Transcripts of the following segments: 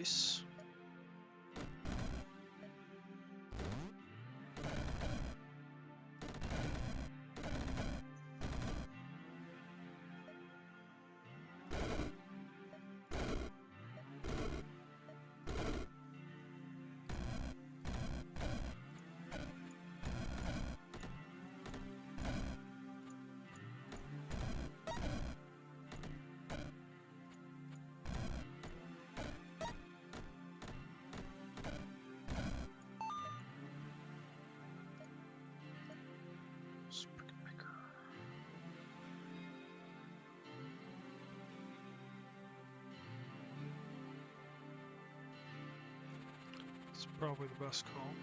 place. It's probably the best call.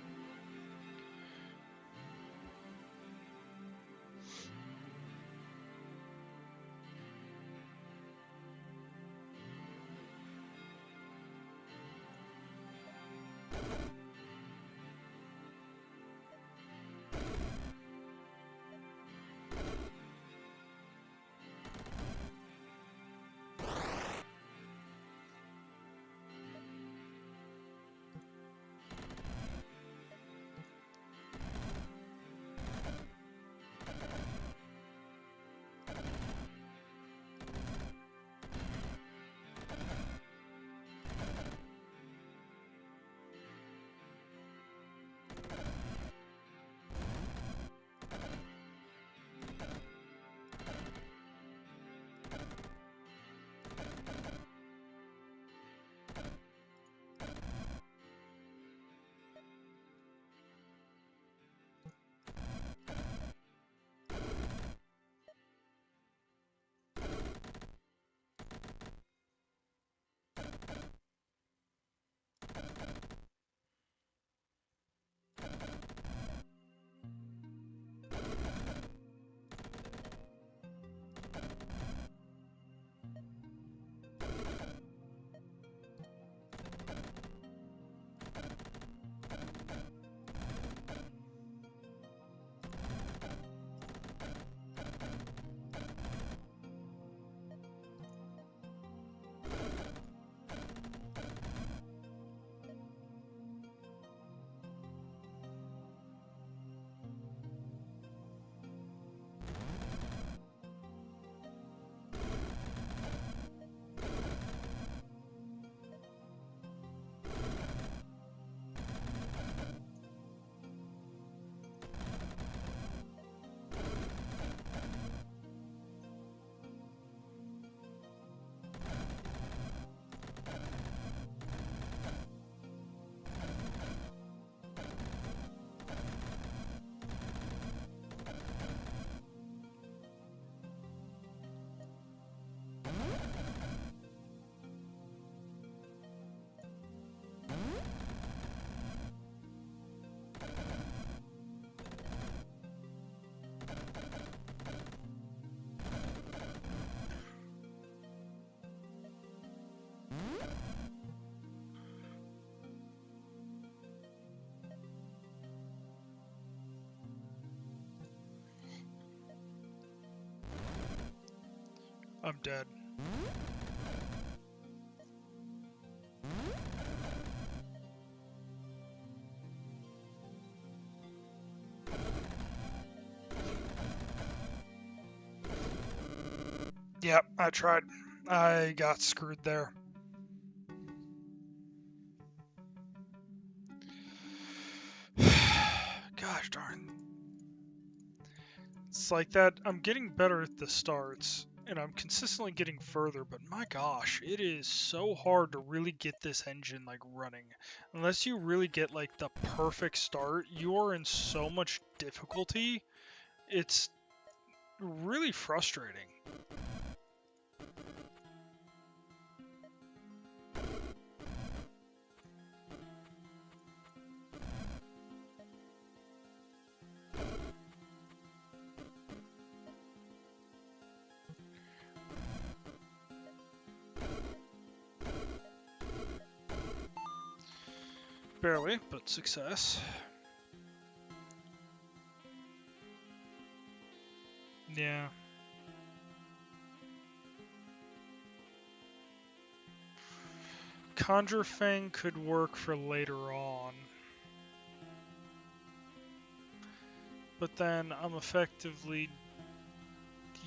I'm dead. Yep, I tried. I got screwed there. Gosh darn. It's like that. I'm getting better at the starts, and I'm consistently getting further, but my gosh, it is so hard to really get this engine like running. Unless you really get like the perfect start, you are in so much difficulty. It's really frustrating. Barely, but success. Yeah. Conjure Fang could work for later on. But then I'm effectively...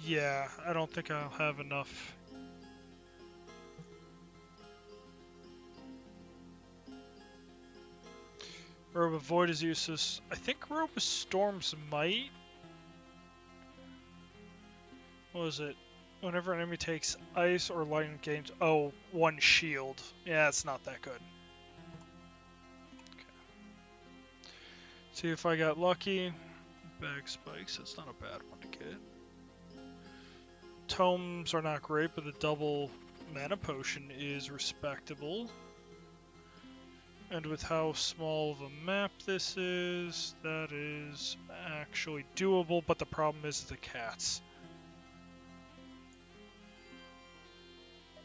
Yeah, I don't think I'll have enough. Robe of Void is useless. I think Robe of Storms might. What was it? Whenever an enemy takes ice or lightning gains... Oh, 1 shield. Yeah, it's not that good. Okay. See if I got lucky. Bag spikes, that's not a bad one to get. Tomes are not great, but the double mana potion is respectable. And with how small of a map this is, that is actually doable, but the problem is the cats.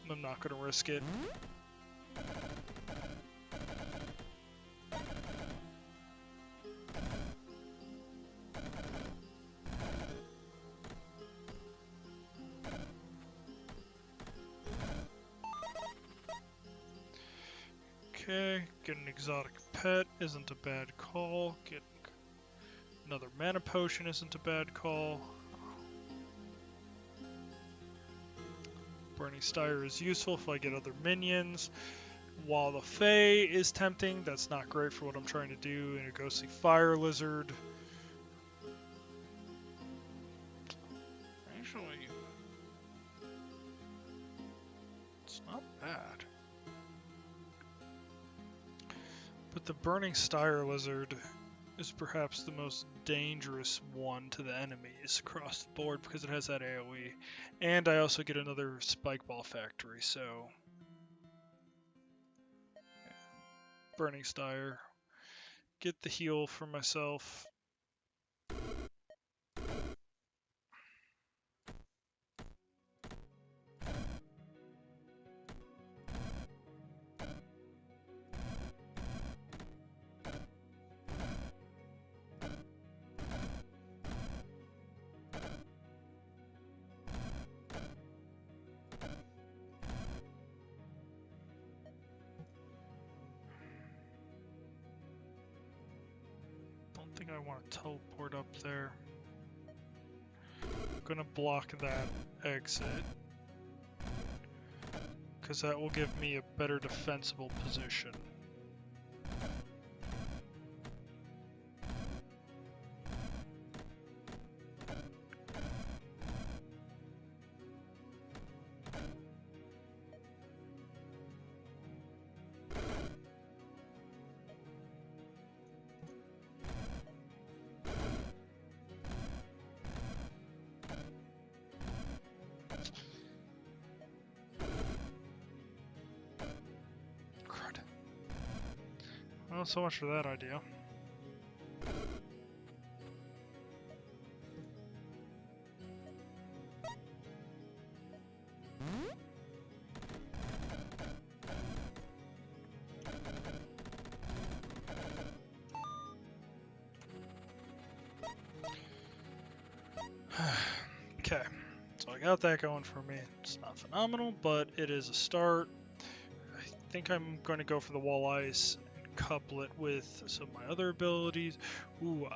I'm not going to risk it. Okay, get an exotic pet isn't a bad call. Getting another mana potion isn't a bad call. Burning Styre is useful if I get other minions. While the Fae is tempting, that's not great for what I'm trying to do. And a Ghostly Fire Lizard. Actually, it's not bad. But the Burning Styre Lizard is perhaps the most dangerous one to the enemies across the board because it has that AoE. And I also get another Spike Ball Factory, so... Burning Styre. Get the heal for myself. I think I want to teleport up there. I'm gonna block that exit because that will give me a better defensible position. Well, so much for that idea. Okay, so I got that going for me. It's not phenomenal, but it is a start. I think I'm going to go for the Wall Ice and couple it with some of my other abilities. Ooh,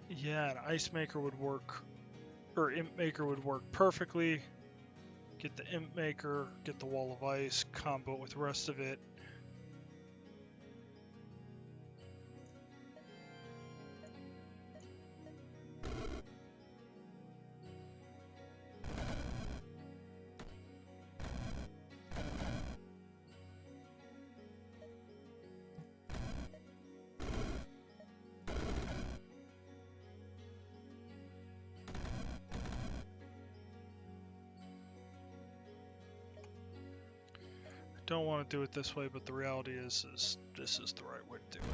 yeah, an Ice Maker would work, or Imp Maker would work perfectly. Get the Imp Maker, get the Wall of Ice, combo it with the rest of it. Don't want to do it this way, but the reality is this is the right way to do it.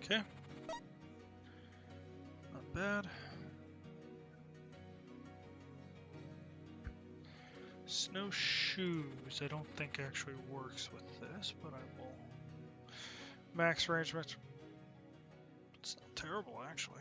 Okay. Not bad. Snowshoes, I don't think actually works with this, but I will. Max range, it's not terrible actually.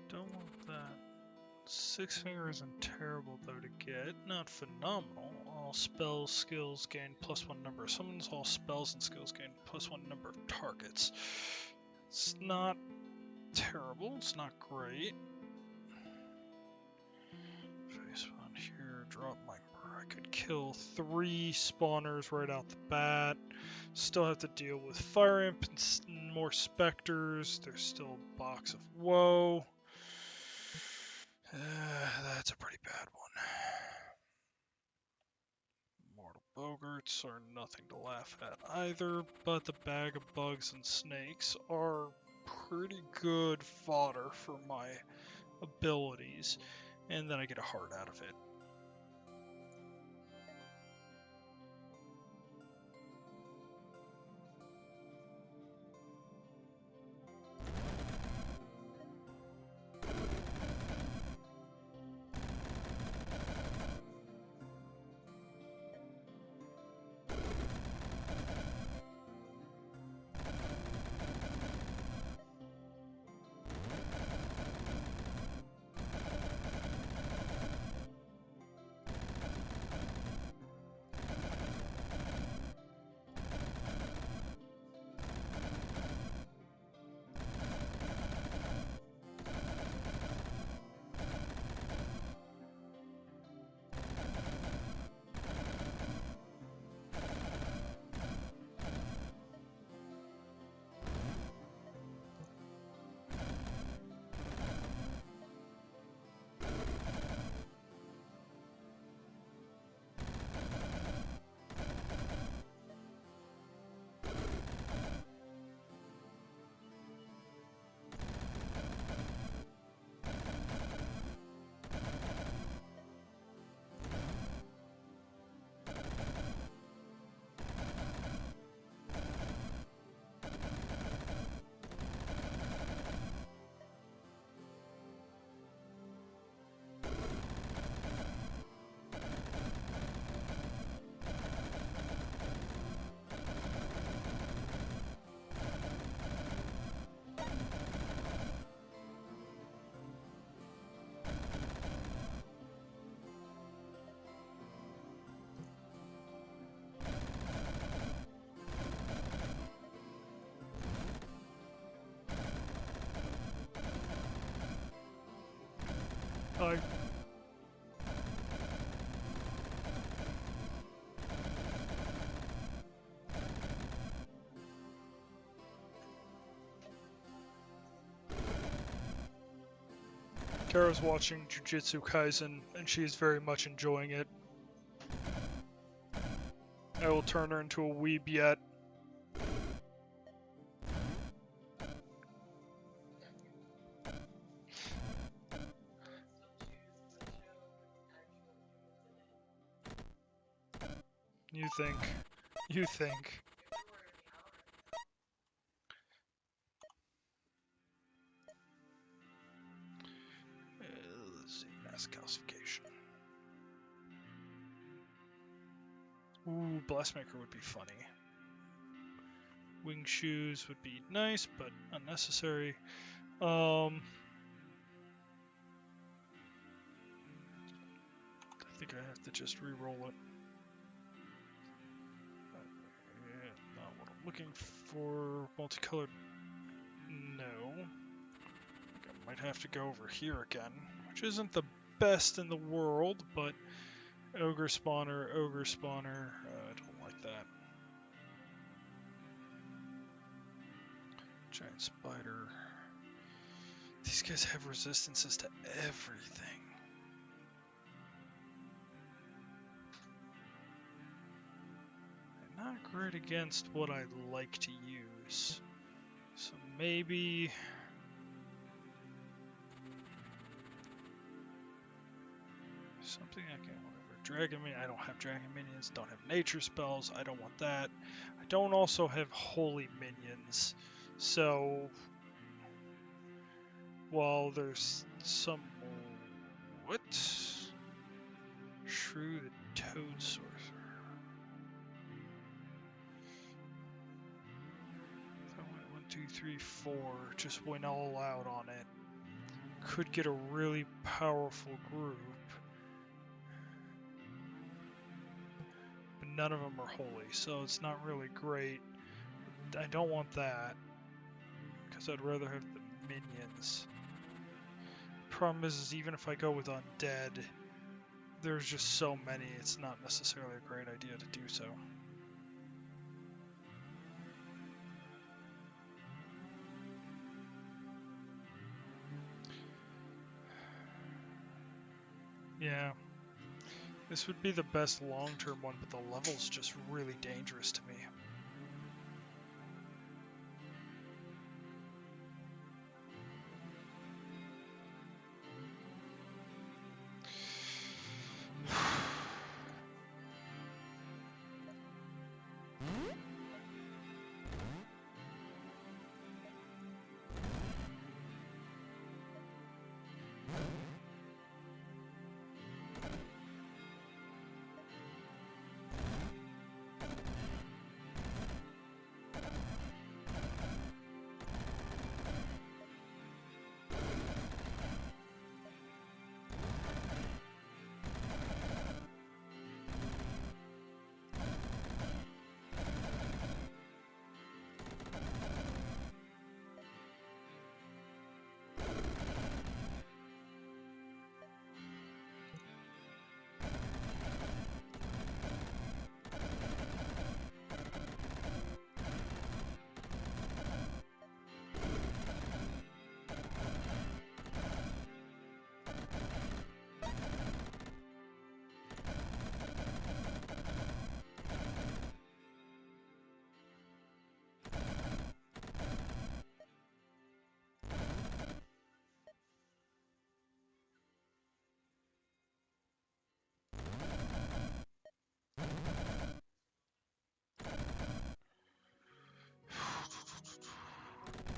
Don't want that. 6 finger isn't terrible though to get. Not phenomenal. All spells, skills gain +1 number of summons. All spells and skills gain +1 number of targets. It's not terrible. It's not great. Face on here. Drop my. I could kill 3 spawners right out the bat. Still have to deal with Fire Imp and more specters. There's still a box of woe. That's a pretty bad one. Mortal Bogarts are nothing to laugh at either, but the bag of bugs and snakes are pretty good fodder for my abilities, and then I get a heart out of it. I Kara's watching Jujutsu Kaisen, and she is very much enjoying it. I will turn her into a weeb yet. You think. You think. Let's see, mass calcification. Ooh, Blastmaker would be funny. Wing shoes would be nice, but unnecessary. I think I have to just re-roll it. Not what I'm looking for. Multicolored. No. I might have to go over here again, which isn't the best in the world, but ogre spawner. I don't like that. Giant spider. These guys have resistances to everything. They're not great against what I like to use. So maybe... something I can, whatever. Dragon minion, I don't have dragon minions, don't have nature spells, I don't want that. I don't also have holy minions, so while there's some, what? Shrew the Toad Sorcerer. If I went 1, 2, 3, 4, just went all out on it, could get a really powerful group. None of them are holy, so it's not really great. I don't want that, because I'd rather have the minions. Problem is even if I go with undead, there's just so many, it's not necessarily a great idea to do so. Yeah. This would be the best long-term one, but the level's just really dangerous to me.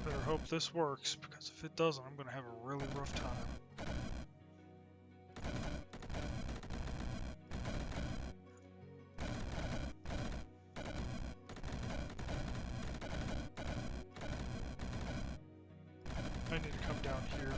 Better hope this works, because if it doesn't, I'm going to have a really rough time. I need to come down here.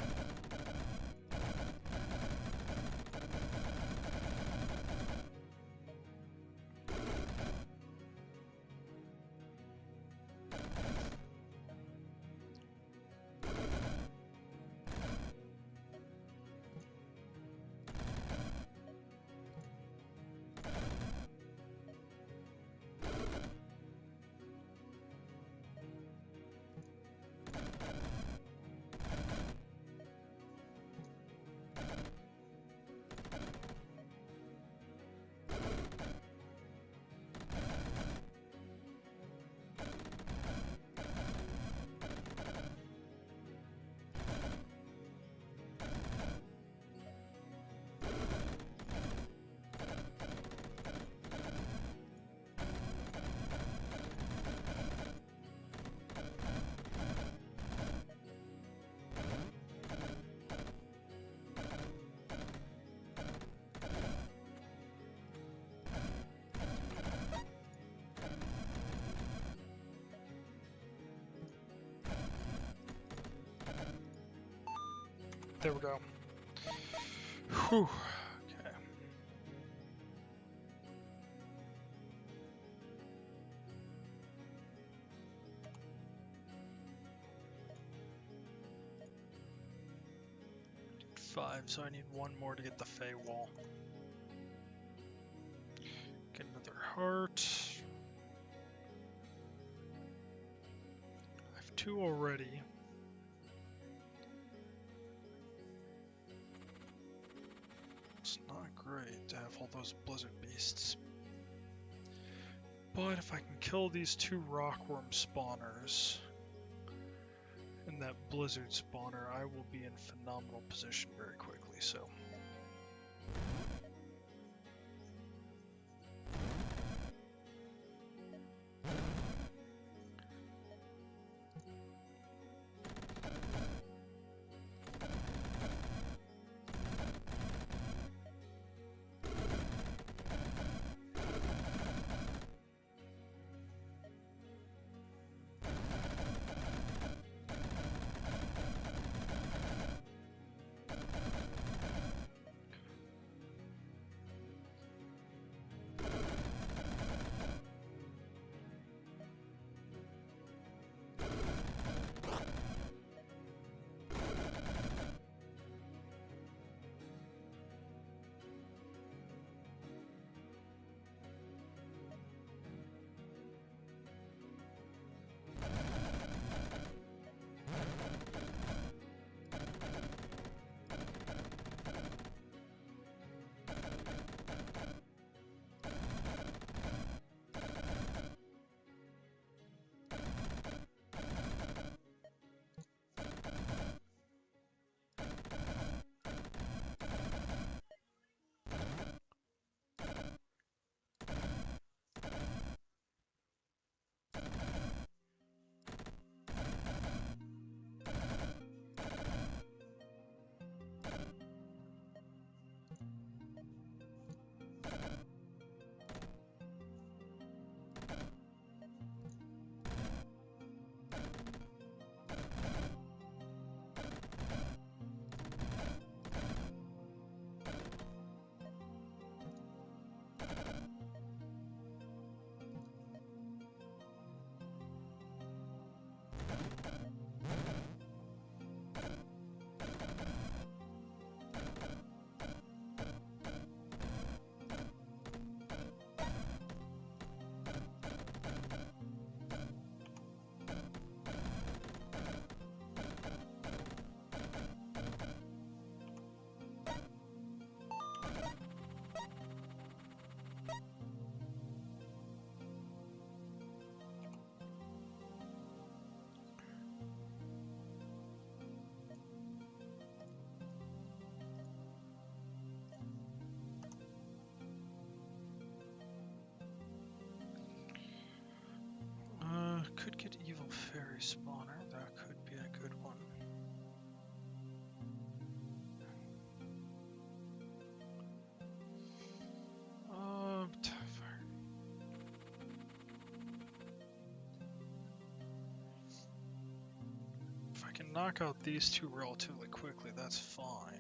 There we go. Whew. Okay. Five, so I need one more to get the Fae wall. Get another heart. I have 2 already. It's not great to have all those blizzard beasts. But if I can kill these 2 rockworm spawners and that blizzard spawner, I will be in phenomenal position very quickly, so. Could get evil fairy spawner. That could be a good one. If I can knock out these 2 relatively quickly, that's fine.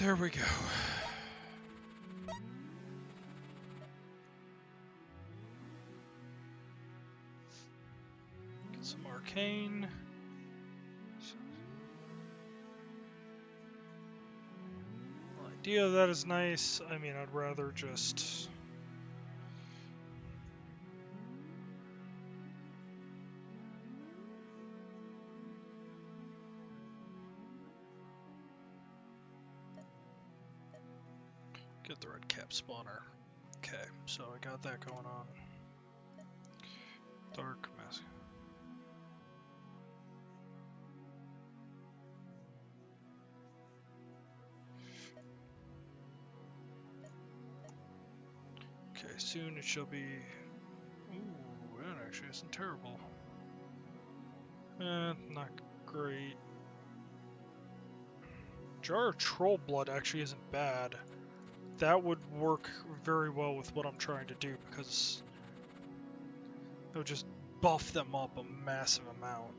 There we go. Get some arcane. Idea of that is nice. I mean, I'd rather just... get the red cap spawner. Okay, so I got that going on. Dark mask. Okay, soon it shall be... Ooh, that actually isn't terrible. Not great. Jar of Troll Blood actually isn't bad. That would work very well with what I'm trying to do, because it would just buff them up a massive amount.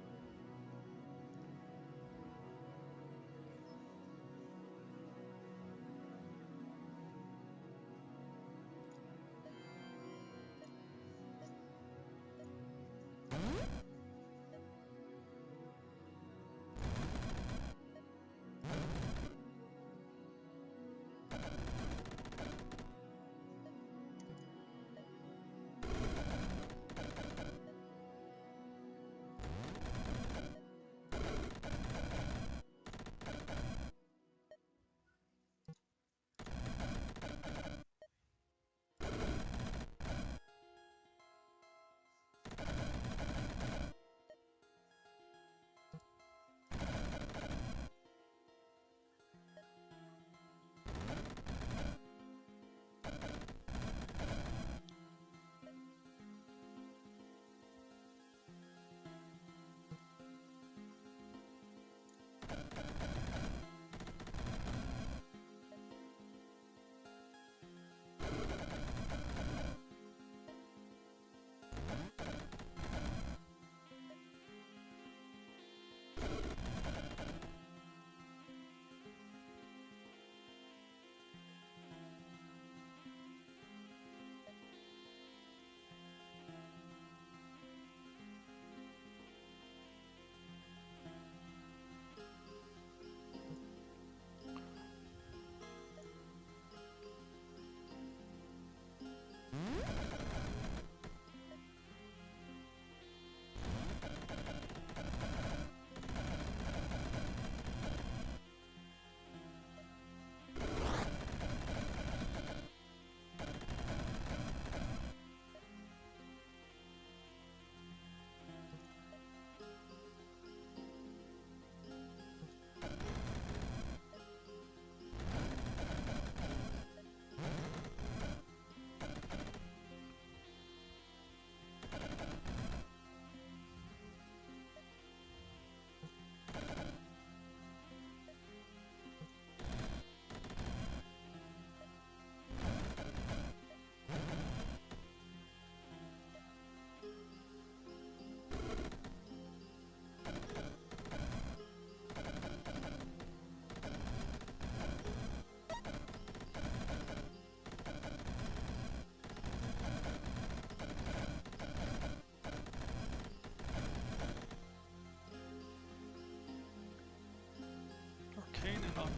Arcane and undead.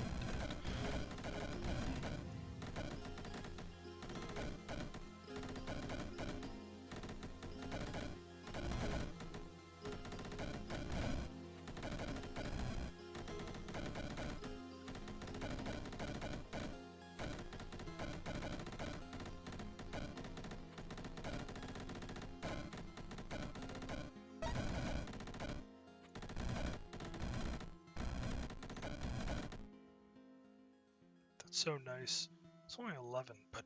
So nice. It's only 11, but...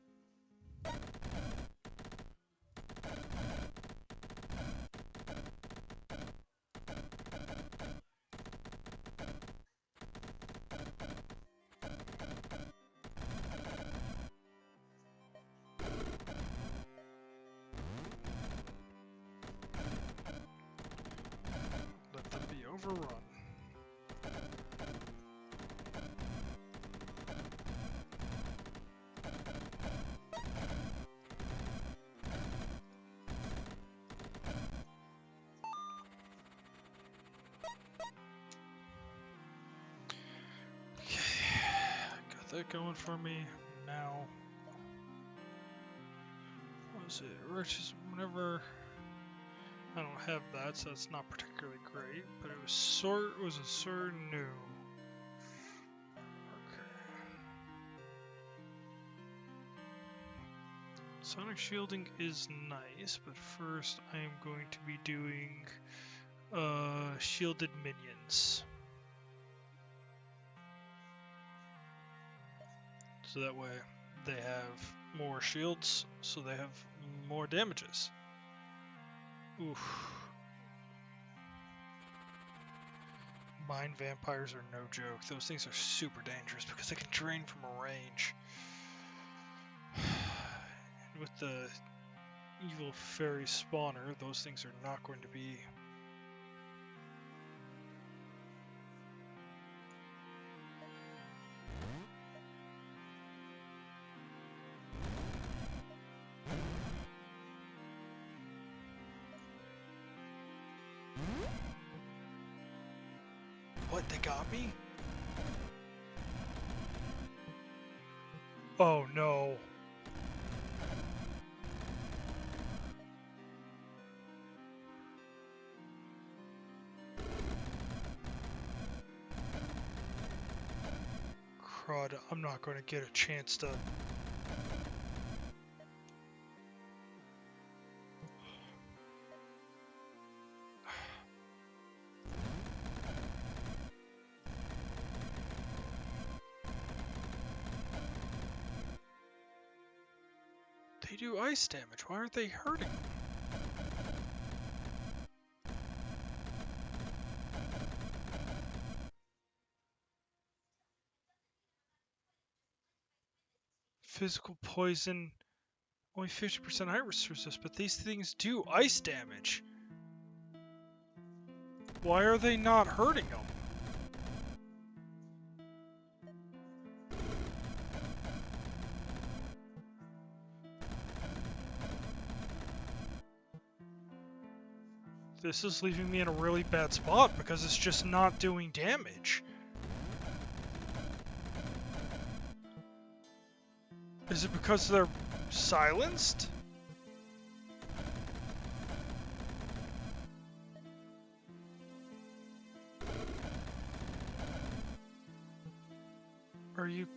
let them be overrun. that going for me now. What was it? Riches whenever I don't have that, so that's not particularly great, but it was a certain new. Sonic shielding is nice, but first I am going to be doing shielded minions. So that way they have more shields, so they have more damages. Oof. Mind vampires are no joke. Those things are super dangerous because they can drain from a range. And with the evil fairy spawner, those things are not going to be. What, they got me? Oh no. Crud, I'm not going to get a chance to... They do ice damage, why aren't they hurting? Physical poison, only 50% iris resist, but these things do ice damage. Why are they not hurting them? This is leaving me in a really bad spot because it's just not doing damage. Is it because they're silenced? Are you...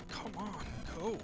Come on, go.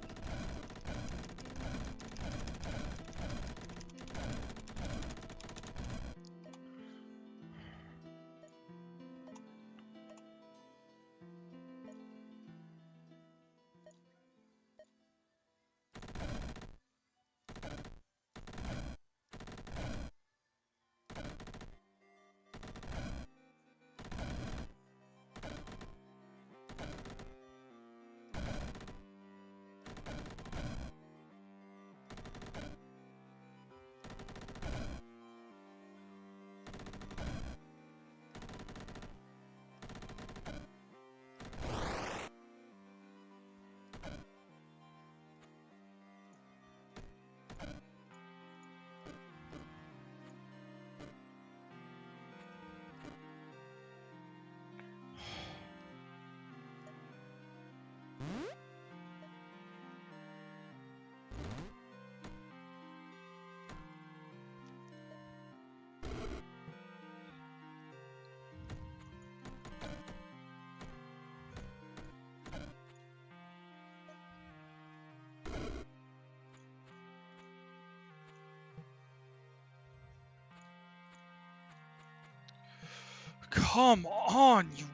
Come on, you...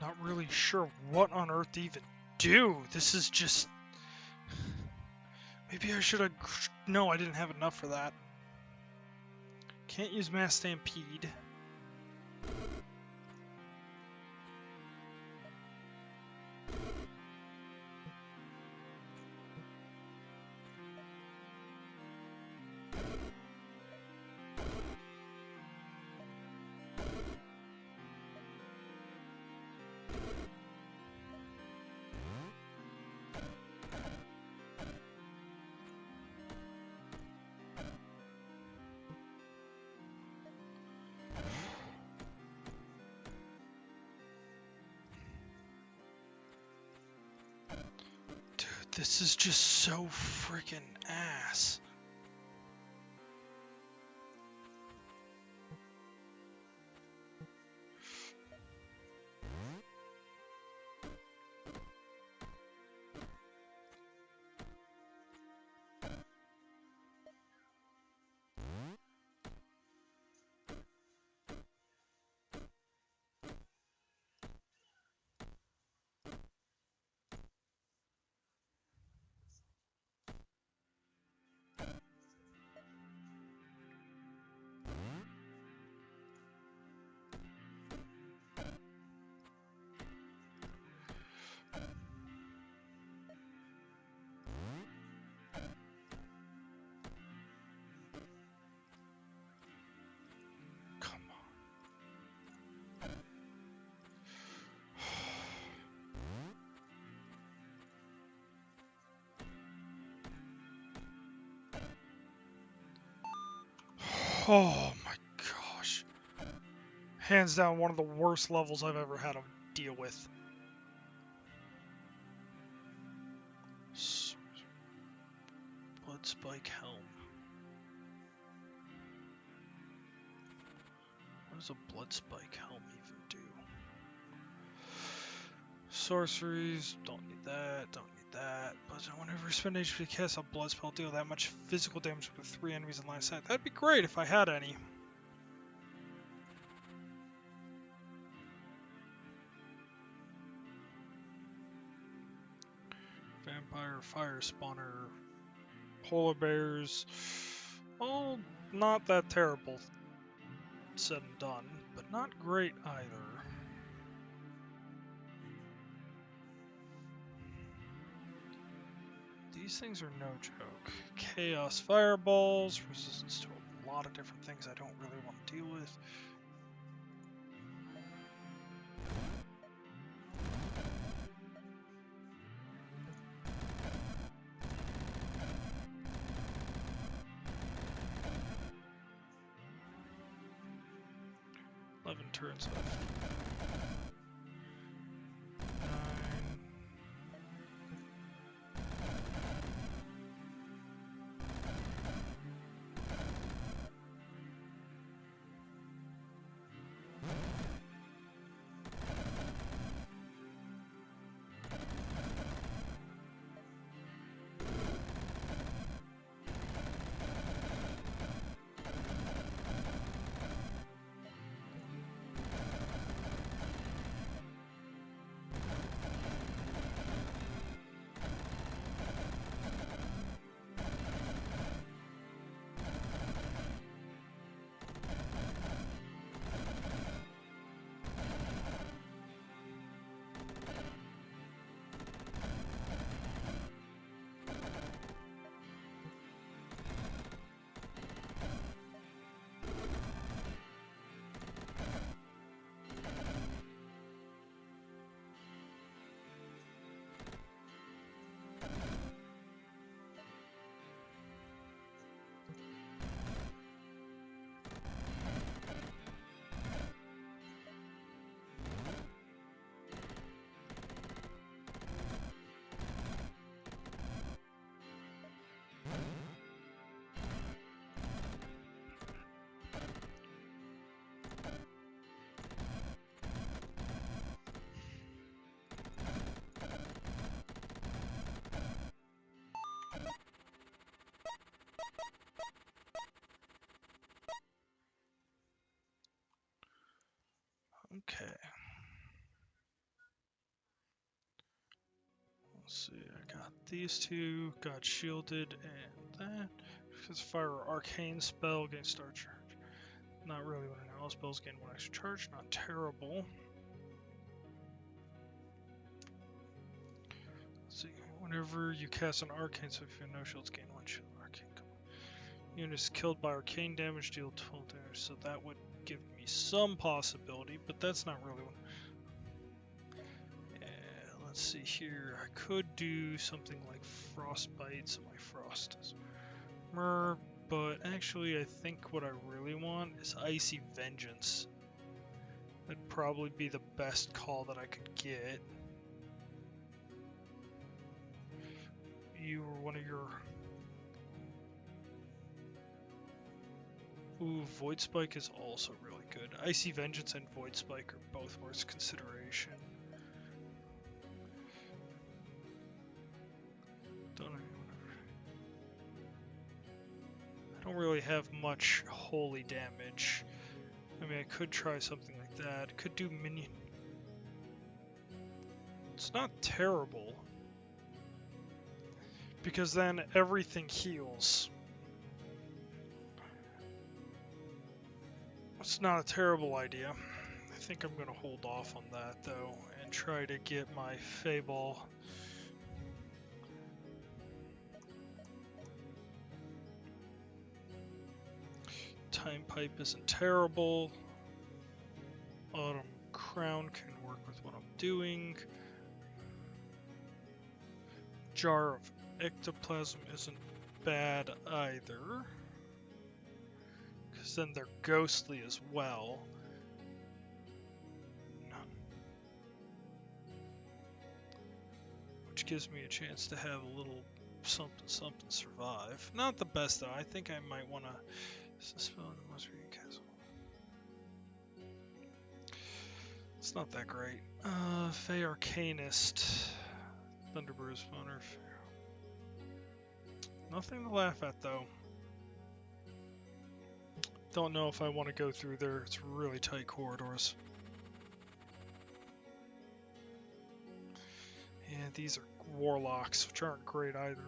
Not really sure what on earth to even do. This is just... Maybe I should have... No, I didn't have enough for that. Can't use Mass Stampede. This is just so freaking ass. Oh my gosh. Hands down, one of the worst levels I've ever had to deal with. Blood Spike Helm. What does a Blood Spike Helm even do? Sorceries, don't need that, don't need that. But whenever you spend HP to cast a blood spell, deal that much physical damage with 3 enemies in line of sight. That'd be great if I had any. Vampire, Fire Spawner, Polar Bears. All not that terrible, said and done, but not great either. These things are no joke. Chaos Fireballs, resistance to a lot of different things I don't really want to deal with. Turns left. 9. Okay. Let's see, I got these two, got shielded, and that. Because fire arcane spell gain star charge. Not really what I know. All spells gain 1 extra charge, not terrible. Let's see, whenever you cast an arcane, so if you have no shields, gain 1 shield. Arcane. Units killed by arcane damage deal 12 damage, so that would give me some possibility, but that's not really one. Let's see here. I could do something like frostbite, so my frost is mer, but actually I think what I really want is icy vengeance. That'd probably be the best call that I could get. You or one of your... Ooh, Void Spike is also really good. Icy Vengeance and Void Spike are both worth consideration. I don't really have much holy damage. I mean, I could try something like that. Could do minion. It's not terrible. Because then everything heals. It's not a terrible idea. I think I'm going to hold off on that, though, and try to get my Fae Ball. Time Pipe isn't terrible. Autumn Crown can work with what I'm doing. Jar of Ectoplasm isn't bad either. Because then they're ghostly as well. Which gives me a chance to have a little something survive. Not the best though. I think I might want to spell in the most reading castle. It's not that great. Fae Arcanist. Thunderbird spawner. Nothing to laugh at though. Don't know if I want to go through there. It's really tight corridors. And these are warlocks, which aren't great either.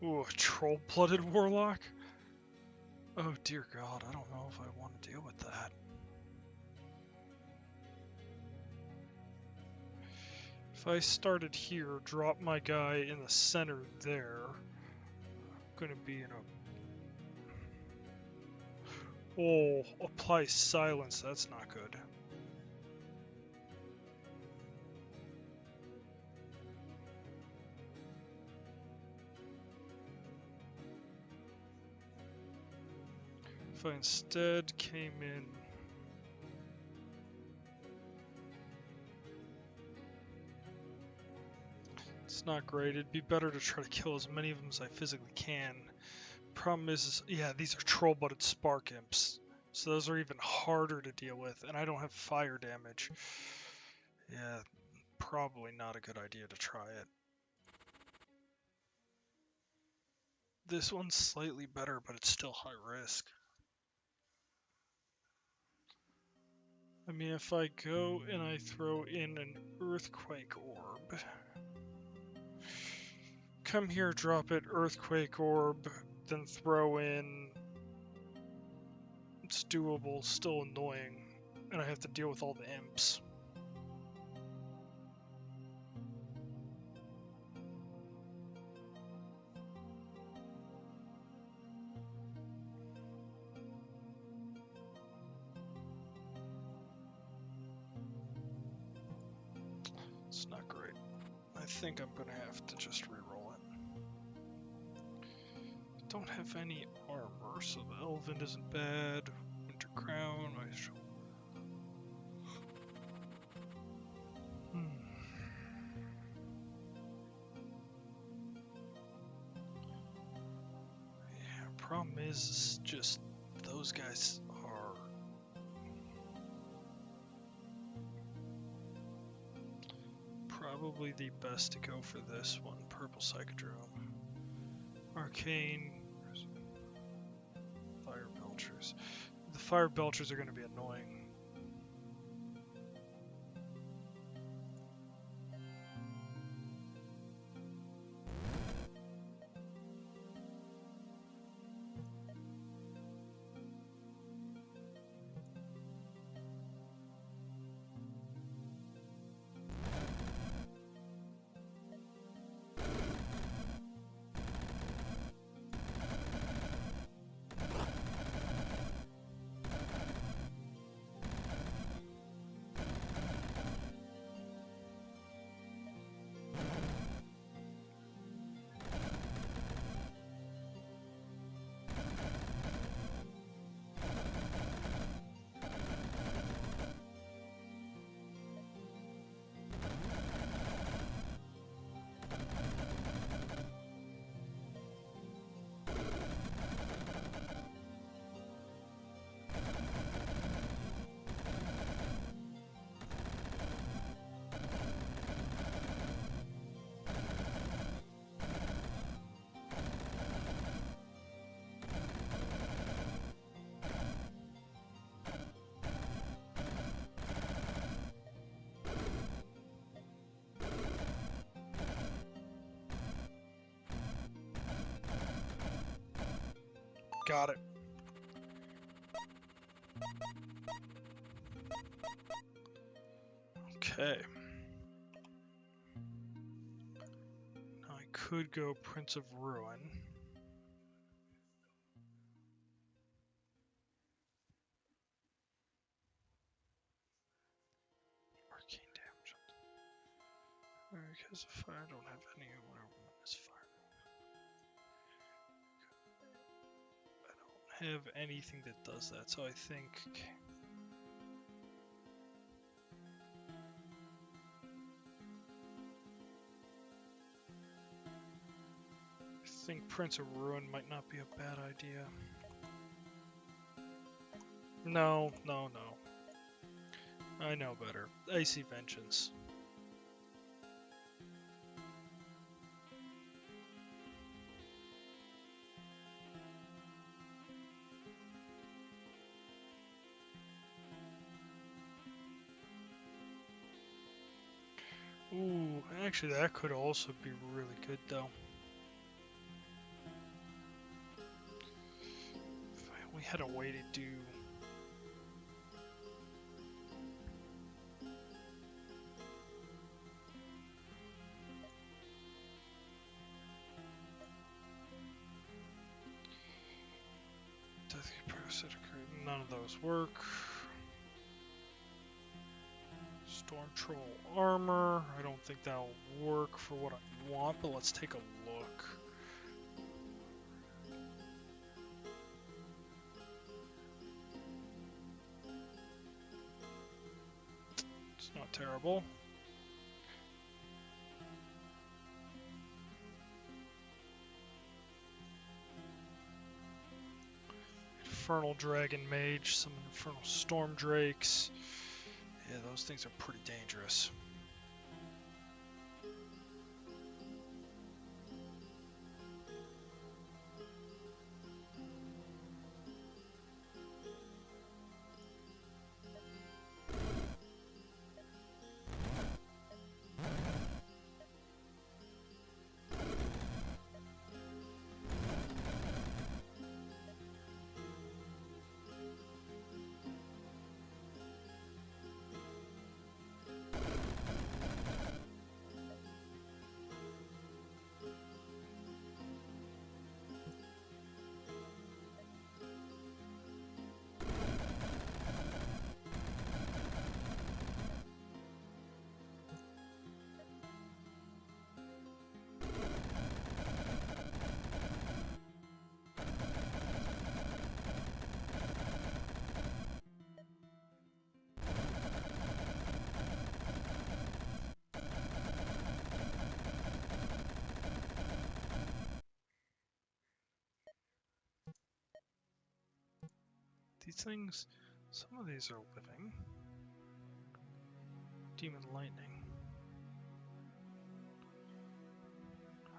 Ooh, a troll-blooded warlock? Oh dear god, I don't know if I want to deal with that. If I started here, drop my guy in the center there, I'm gonna be in a... Oh, apply silence, that's not good. If I instead came in... It's not great. It'd be better to try to kill as many of them as I physically can. Problem is yeah, these are troll-blooded spark imps. So those are even harder to deal with, and I don't have fire damage. Yeah, probably not a good idea to try it. This one's slightly better, but it's still high risk. I mean, if I go and I throw in an earthquake orb, come here, drop it, earthquake orb, then throw in, it's doable, still annoying, and I have to deal with all the imps. It's not great. I think I'm gonna have to just reroll it. Don't have any armor, so the Elven isn't bad. Winter Crown, I shall... Yeah, problem is just those guys are... Probably the best to go for this one, Purple Psychodrome. Arcane, belchers. The fire belchers are going to be annoying. Got it. Okay. Now I could go Prince of Ruin. Arcane damage. Because of fire, I don't have any whatever this fire. I don't have anything that does that, so I think. I think Prince of Ruin might not be a bad idea. No. I know better. Icy Vengeance. Ooh, actually that could also be really good though. If I only had a way to do... None of those work. Storm Troll armor. I don't think that'll work for what I want, but let's take a look. It's not terrible. Infernal Dragon Mage, some Infernal Storm Drakes. Yeah, those things are pretty dangerous. These things, some of these are living. Demon Lightning.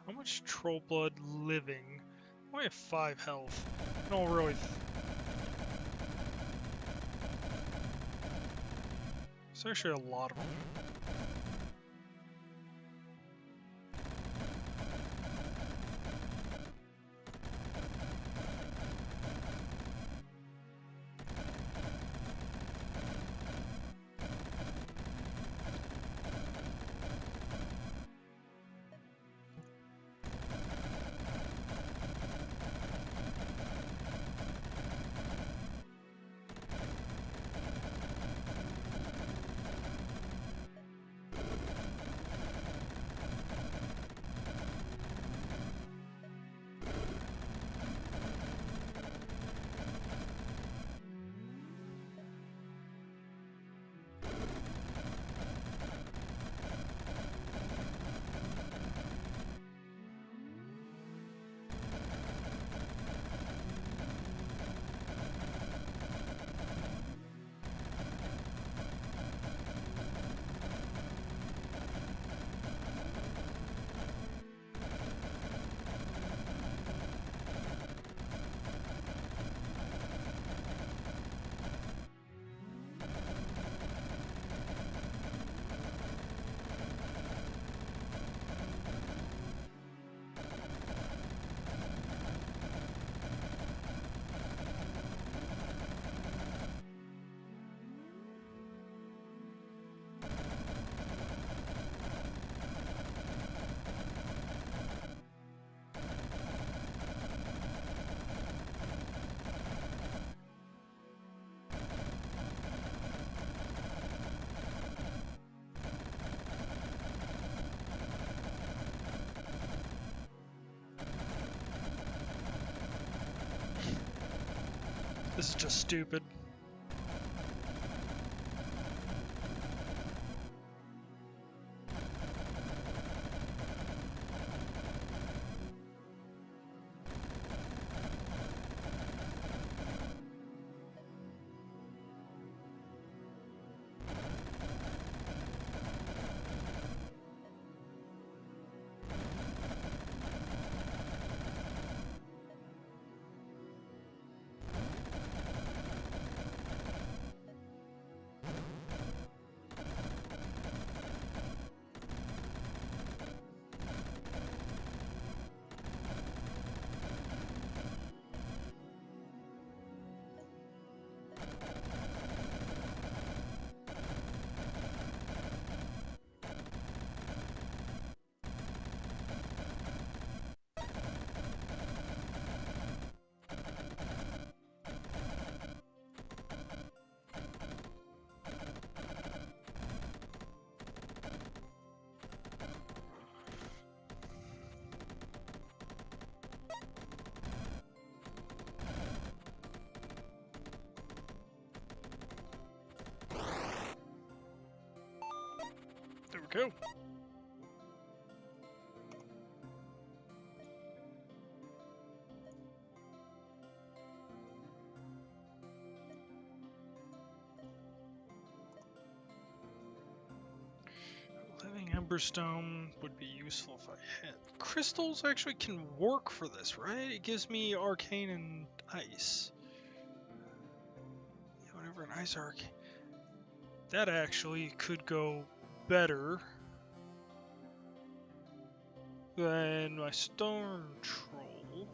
How much Troll Blood living? I only have 5 health. I don't really... There's actually a lot of them. This is just stupid. There we go. Living Emberstone would be useful if I had. Crystals actually can work for this, right? It gives me Arcane and Ice. Yeah, whenever an Ice Arcane. That actually could go better than my Storm Troll.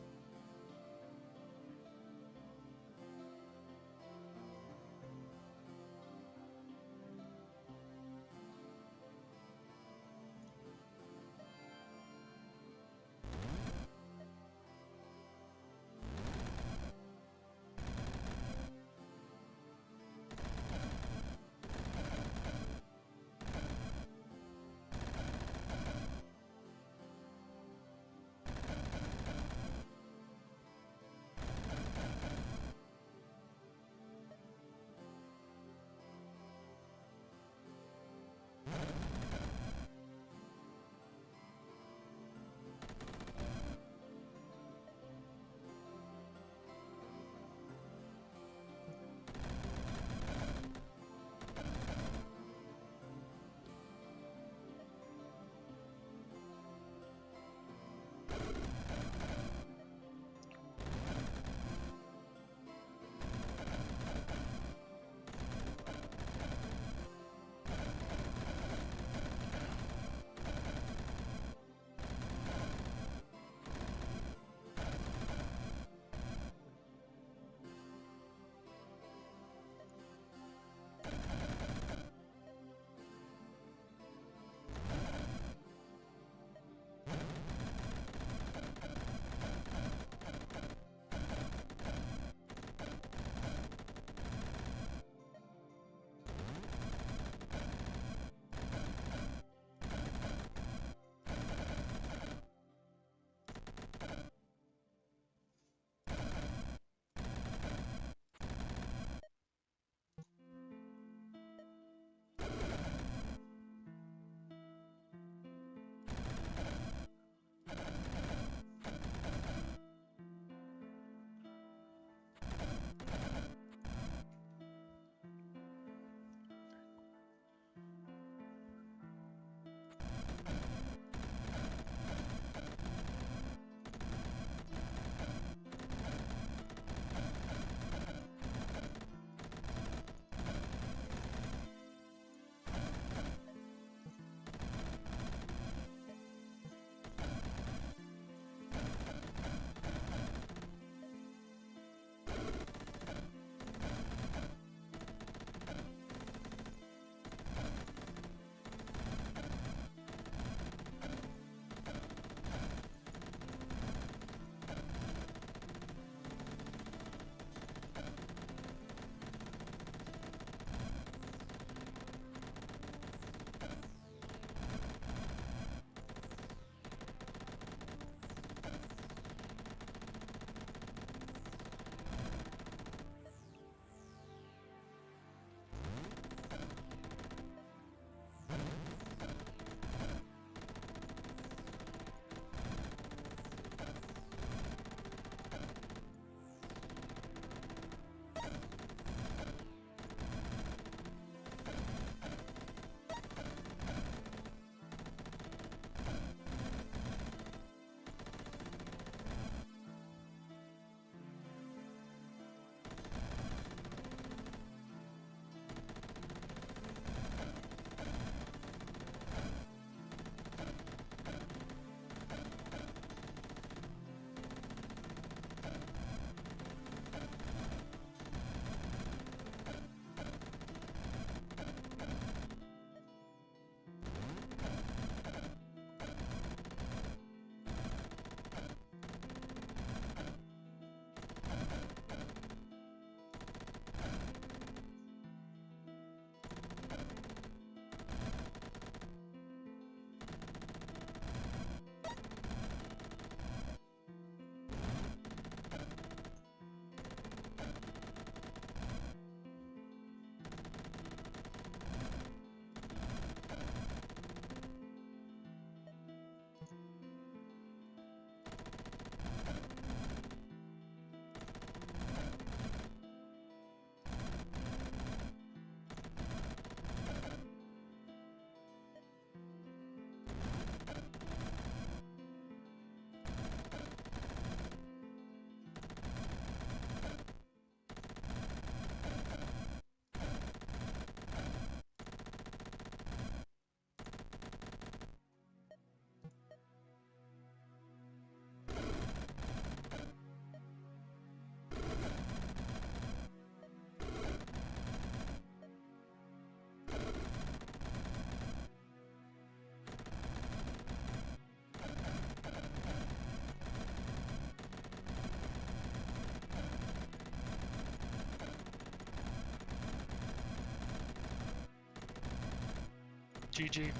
GG.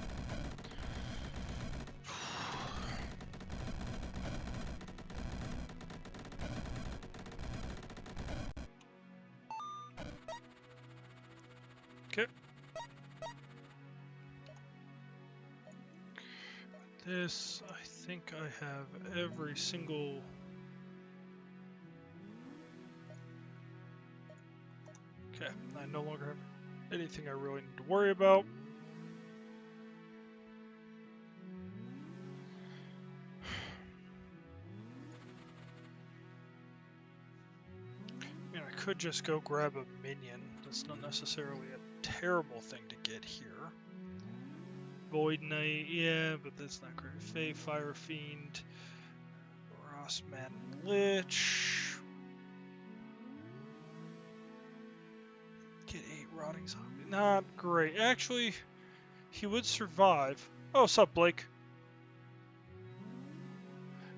Okay. This, I think I have every single... Okay, I no longer have anything I really need to worry about. I mean, I could just go grab a minion. That's not necessarily a terrible thing to get here. Void Knight, yeah, but that's not great. Fae, Fire Fiend, Rossman Lich. Get 8 Rotting Zombie. Not great. Actually, he would survive. Oh, what's up, Blake?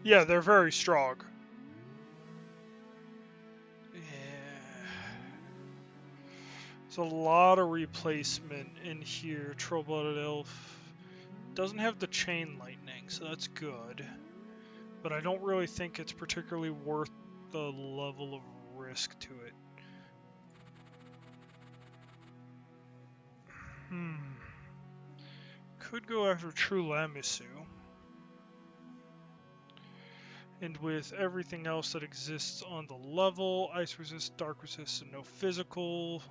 Yeah, they're very strong. Yeah. There's a lot of replacement in here. Troll-Blooded Elf. Doesn't have the Chain Lightning, so that's good. But I don't really think it's particularly worth the level of risk to it. Could go after True Lamisu. And with everything else that exists on the level, Ice Resist, Dark Resist, and no physical.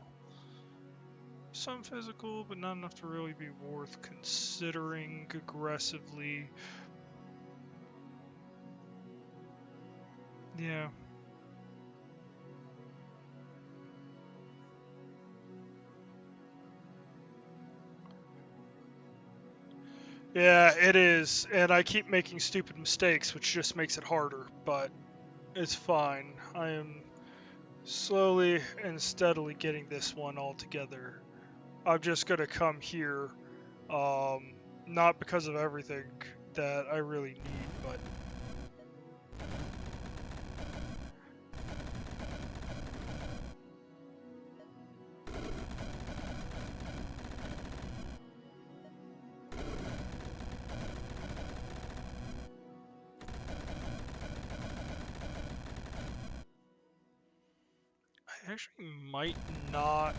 Some physical, but not enough to really be worth considering aggressively. Yeah. Yeah, it is, and I keep making stupid mistakes, which just makes it harder, but it's fine. I am slowly and steadily getting this one all together. I'm just gonna come here, not because of everything that I really need, but... I actually might not...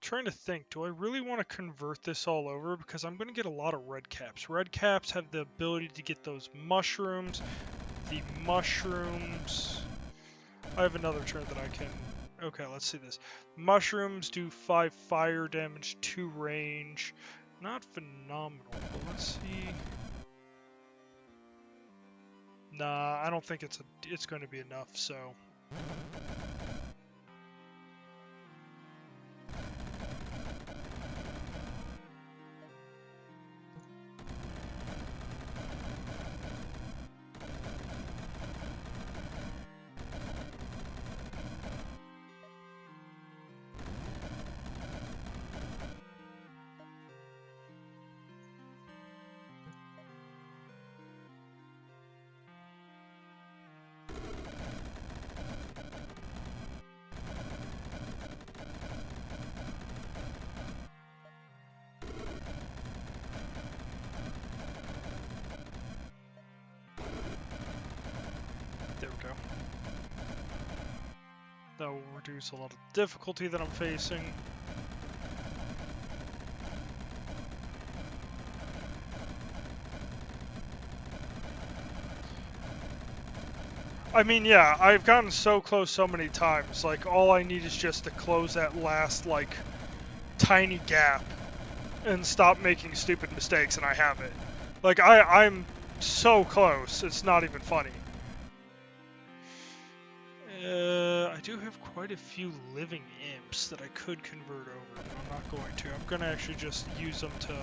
Trying to think, do I really want to convert this all over? Because I'm going to get a lot of red caps. Red caps have the ability to get those mushrooms. The mushrooms... I have another turn that I can... Okay, let's see this. Mushrooms do 5 fire damage, 2 range. Not phenomenal, but let's see... Nah, I don't think it's going to be enough, so... There we go. That will reduce a lot of difficulty that I'm facing. I mean, yeah, I've gotten so close so many times. Like, all I need is just to close that last, like, tiny gap and stop making stupid mistakes, and I have it. Like, I'm so close, it's not even funny. I do have quite a few living imps that I could convert over, but I'm not going to. I'm going to actually just use them to...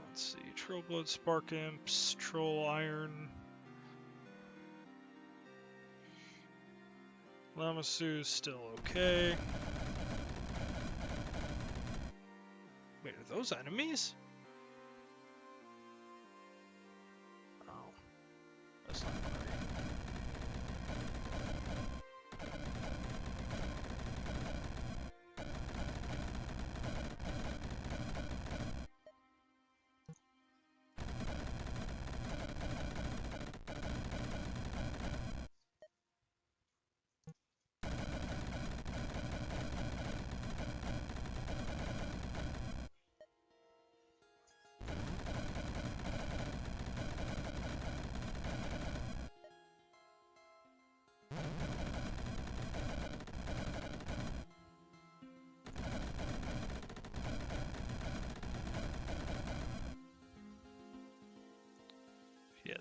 Let's see, Troll Blood, Spark Imps, Troll Iron... Lamasu's still okay. Wait, are those enemies? Oh, that's not right.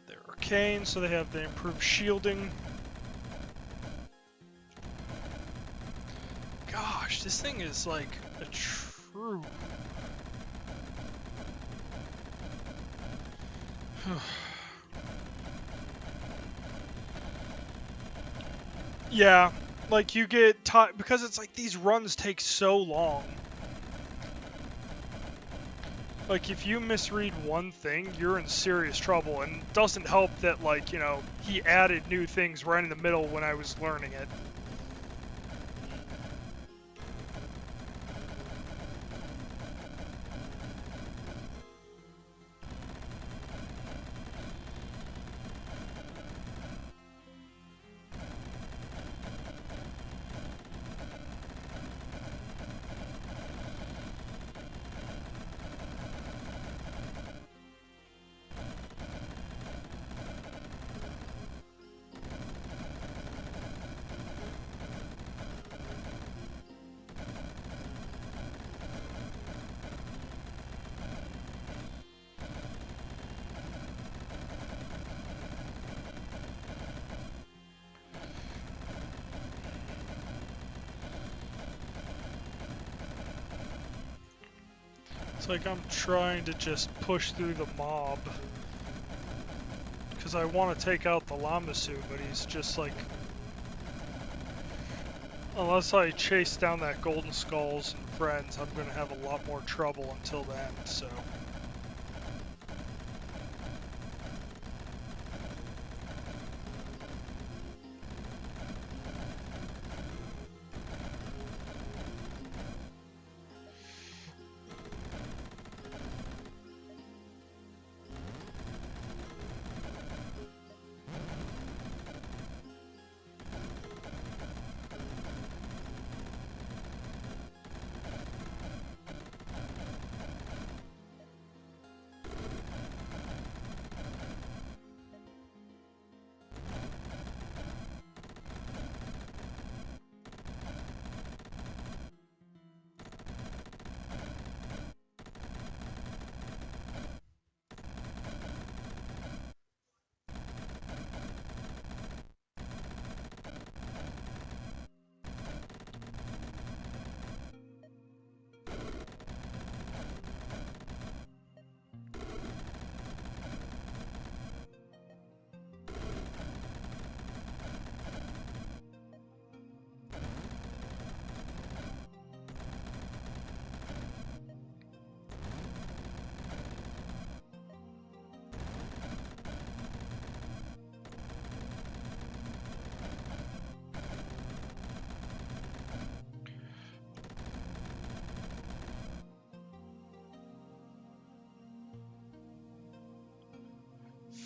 They're arcane, so they have the improved shielding. Gosh, this thing is like a true... Yeah, like you get tired because it's like these runs take so long. Like if you misread one thing, you're in serious trouble, and it doesn't help that, like, you know, he added new things right in the middle when I was learning it. It's like I'm trying to just push through the mob because I want to take out the Lamasu, but he's just like, unless I chase down that Golden Skulls and friends, I'm going to have a lot more trouble until then, so.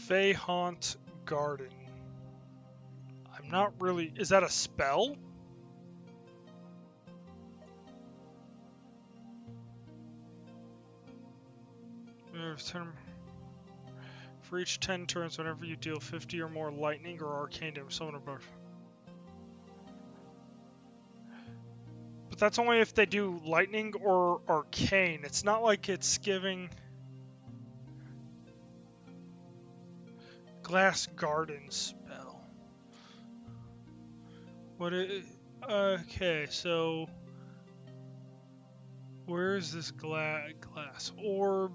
Fae Haunt Garden. I'm not really... Is that a spell? For each 10 turns, whenever you deal 50 or more lightning or arcane damage, summon a buff. But that's only if they do lightning or arcane. It's not like it's giving... Glass Garden spell. What is... Okay, so... Where is this glass orb?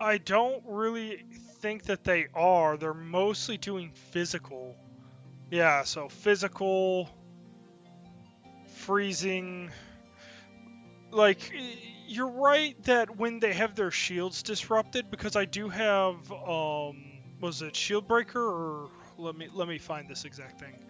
I don't really think that they are. They're mostly doing physical. Yeah, so physical, freezing. Like, you're right that when they have their shields disrupted, because I do have, was it Shield Breaker, or let me find this exact thing.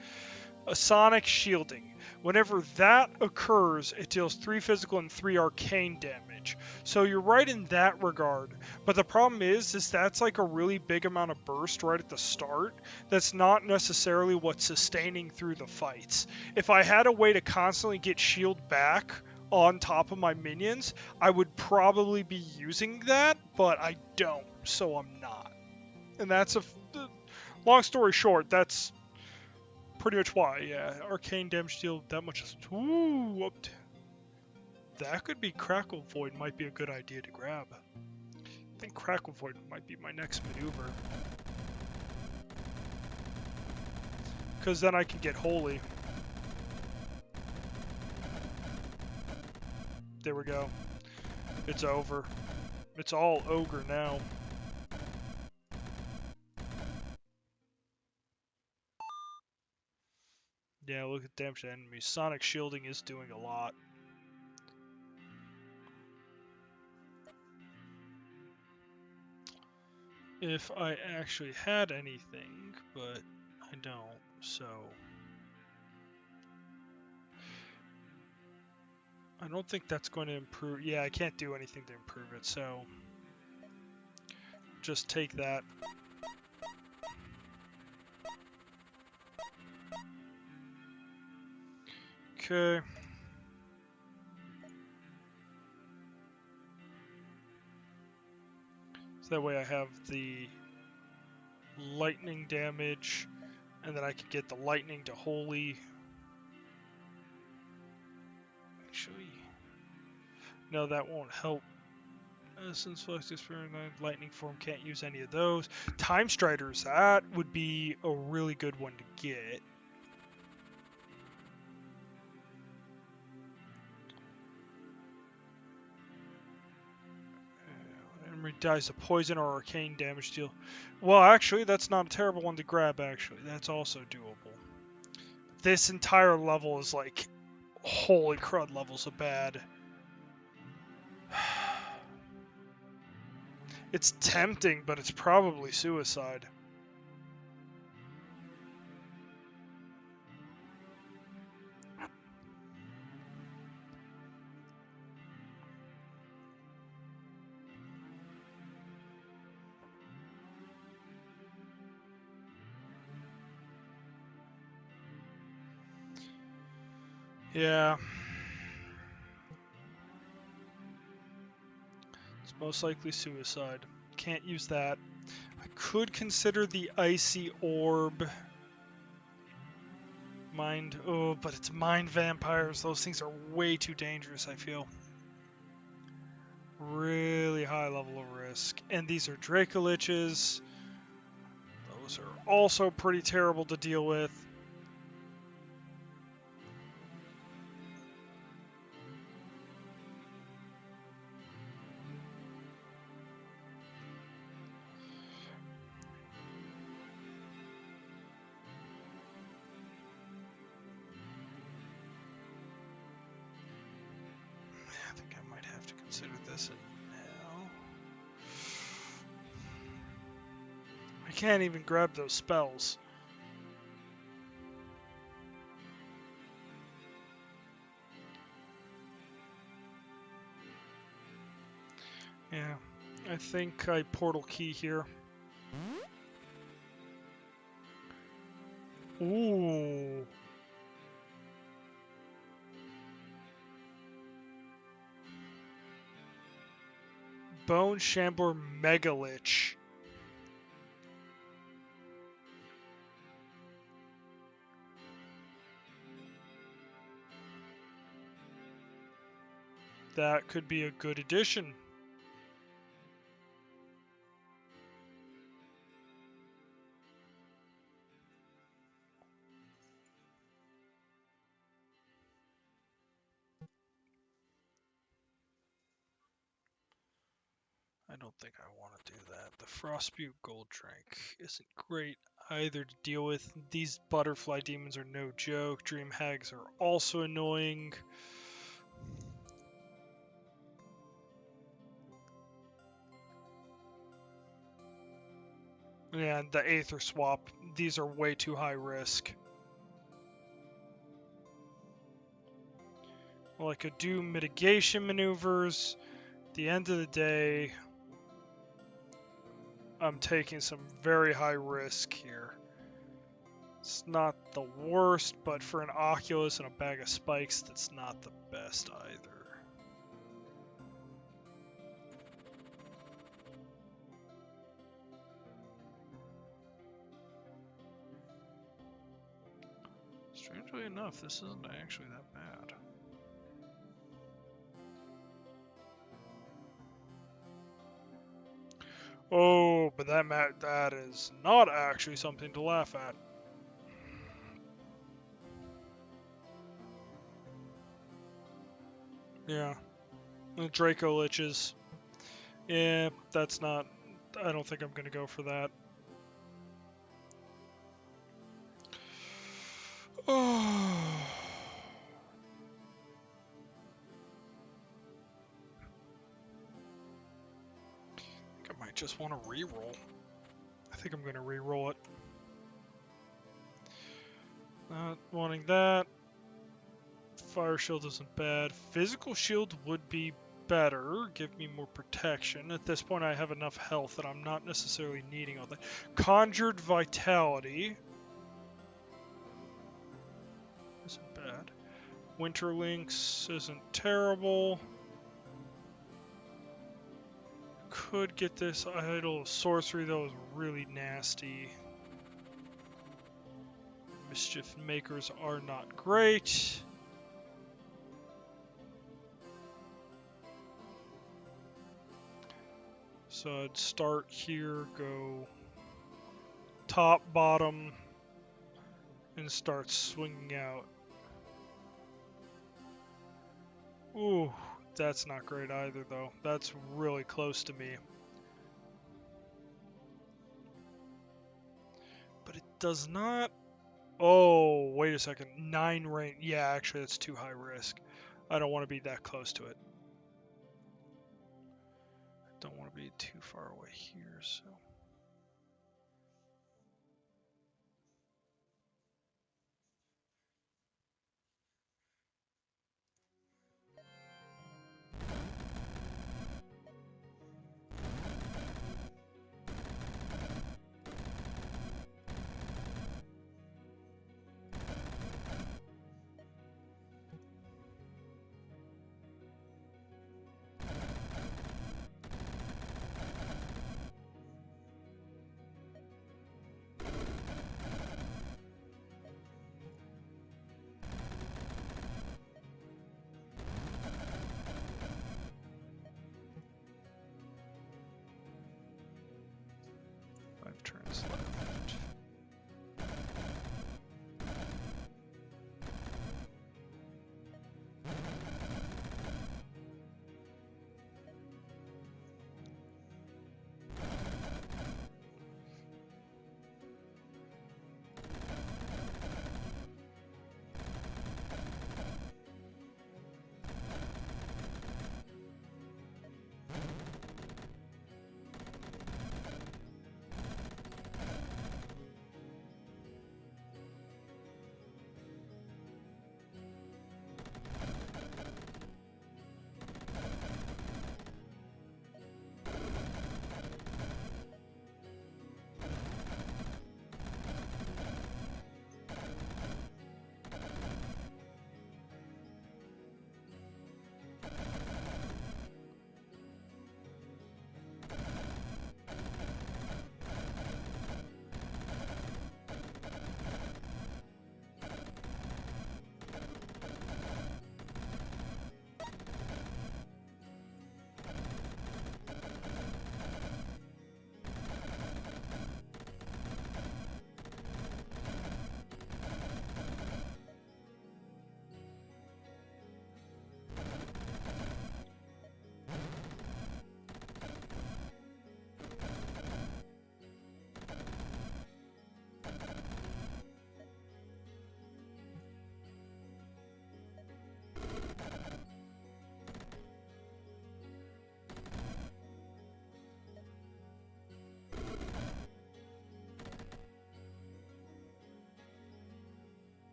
A Sonic Shielding. Whenever that occurs, it deals 3 physical and 3 arcane damage. So you're right in that regard. But the problem is that's like a really big amount of burst right at the start. That's not necessarily what's sustaining through the fights. If I had a way to constantly get shield back on top of my minions, I would probably be using that, but I don't, so I'm not. And that's long story short, that's pretty much why. Yeah, arcane damage deal that much. Ooh, that could be Crackle Void. Might be a good idea to grab. I think Crackle Void might be my next maneuver. Because then I can get Holy. There we go. It's over. It's all Ogre now. Yeah, look at damage to enemies. Sonic Shielding is doing a lot. If I actually had anything, but I don't, so... I don't think that's going to improve. Yeah, I can't do anything to improve it, so... Just take that. Okay. So that way I have the lightning damage, and then I can get the lightning to Holy. Actually, no, that won't help. Since Flux Experience Lightning Form can't use any of those. Time Striders, that would be a really good one to get. Enemy dies of poison or arcane damage deal. Well, actually, that's not a terrible one to grab, actually. That's also doable. This entire level is like, holy crud levels of bad. It's tempting, but it's probably suicide. Yeah. It's most likely suicide. Can't use that. I could consider the Icy Orb. But it's Mind Vampires. Those things are way too dangerous, I feel. Really high level of risk. And these are Dracoliches. Those are also pretty terrible to deal with. I think I might have to consider this now. I can't even grab those spells. Yeah, I think I portal key here. Ooh. Bone Shambler Megalich. That could be a good addition. I don't think I want to do that. The Frostspute Gold Drink isn't great either to deal with. These butterfly demons are no joke. Dream Hags are also annoying. And the Aether Swap, these are way too high risk. Well, I could do mitigation maneuvers. At the end of the day, I'm taking some very high risk here. It's not the worst, but for an Oculus and a bag of spikes, that's not the best either. Strangely enough, this isn't actually that bad. Oh, but that is not actually something to laugh at. Yeah. The Draco Liches. Yeah, that's not... I don't think I'm going to go for that. Oh. I think I might just want to re-roll. I think I'm going to re-roll it. Not wanting that. Fire shield isn't bad. Physical shield would be better. Give me more protection. At this point I have enough health that I'm not necessarily needing all that. Conjured Vitality. Isn't bad. Winterlinks isn't terrible. Could get this Idol of Sorcery, that was really nasty. Mischief Makers are not great. So I'd start here, go top, bottom, and start swinging out. Ooh, that's not great either, though. That's really close to me. But it does not... Oh, wait a second. 9 range. Yeah, actually, that's too high risk. I don't want to be that close to it. I don't want to be too far away here, so...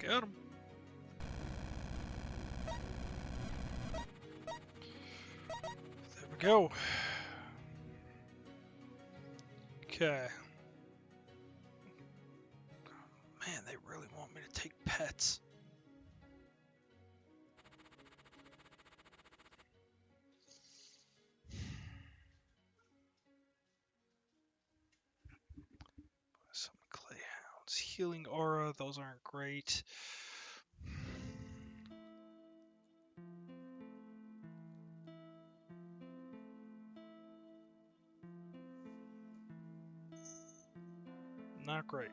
Got him. There we go. Okay. Man, they really want me to take pets. Some clay hounds. Healing aura, those aren't great. Not great.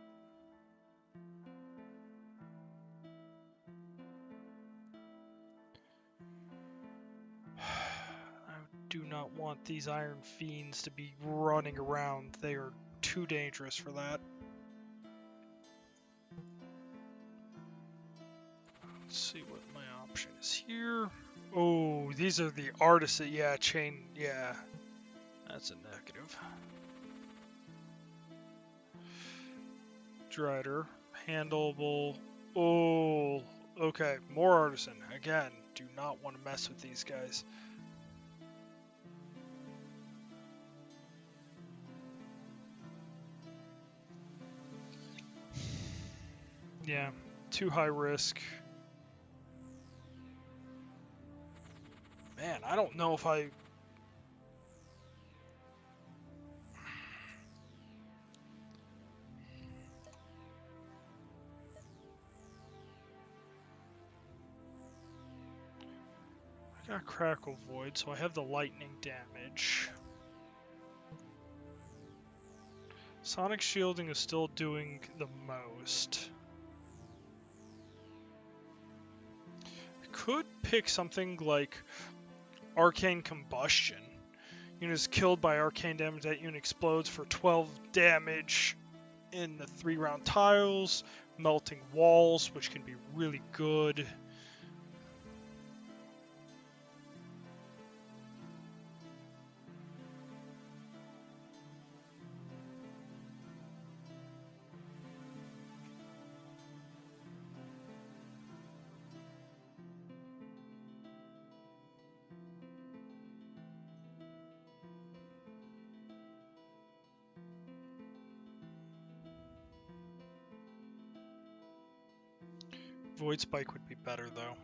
I do not want these iron fiends to be running around. They are too dangerous for that. Let's see what my option is here. Oh, these are the artisan. Yeah, chain. Yeah, that's a negative. Drider, handleable. Oh, okay. More artisan. Again, do not want to mess with these guys. Yeah, too high risk. Man, I don't know if I got Crackle Void, so I have the lightning damage. Sonic Shielding is still doing the most. I could pick something like Arcane Combustion. Unit is killed by arcane damage. That unit explodes for 12 damage in the 3-round tiles. Melting Walls, which can be really good. Void Spike would be better, though.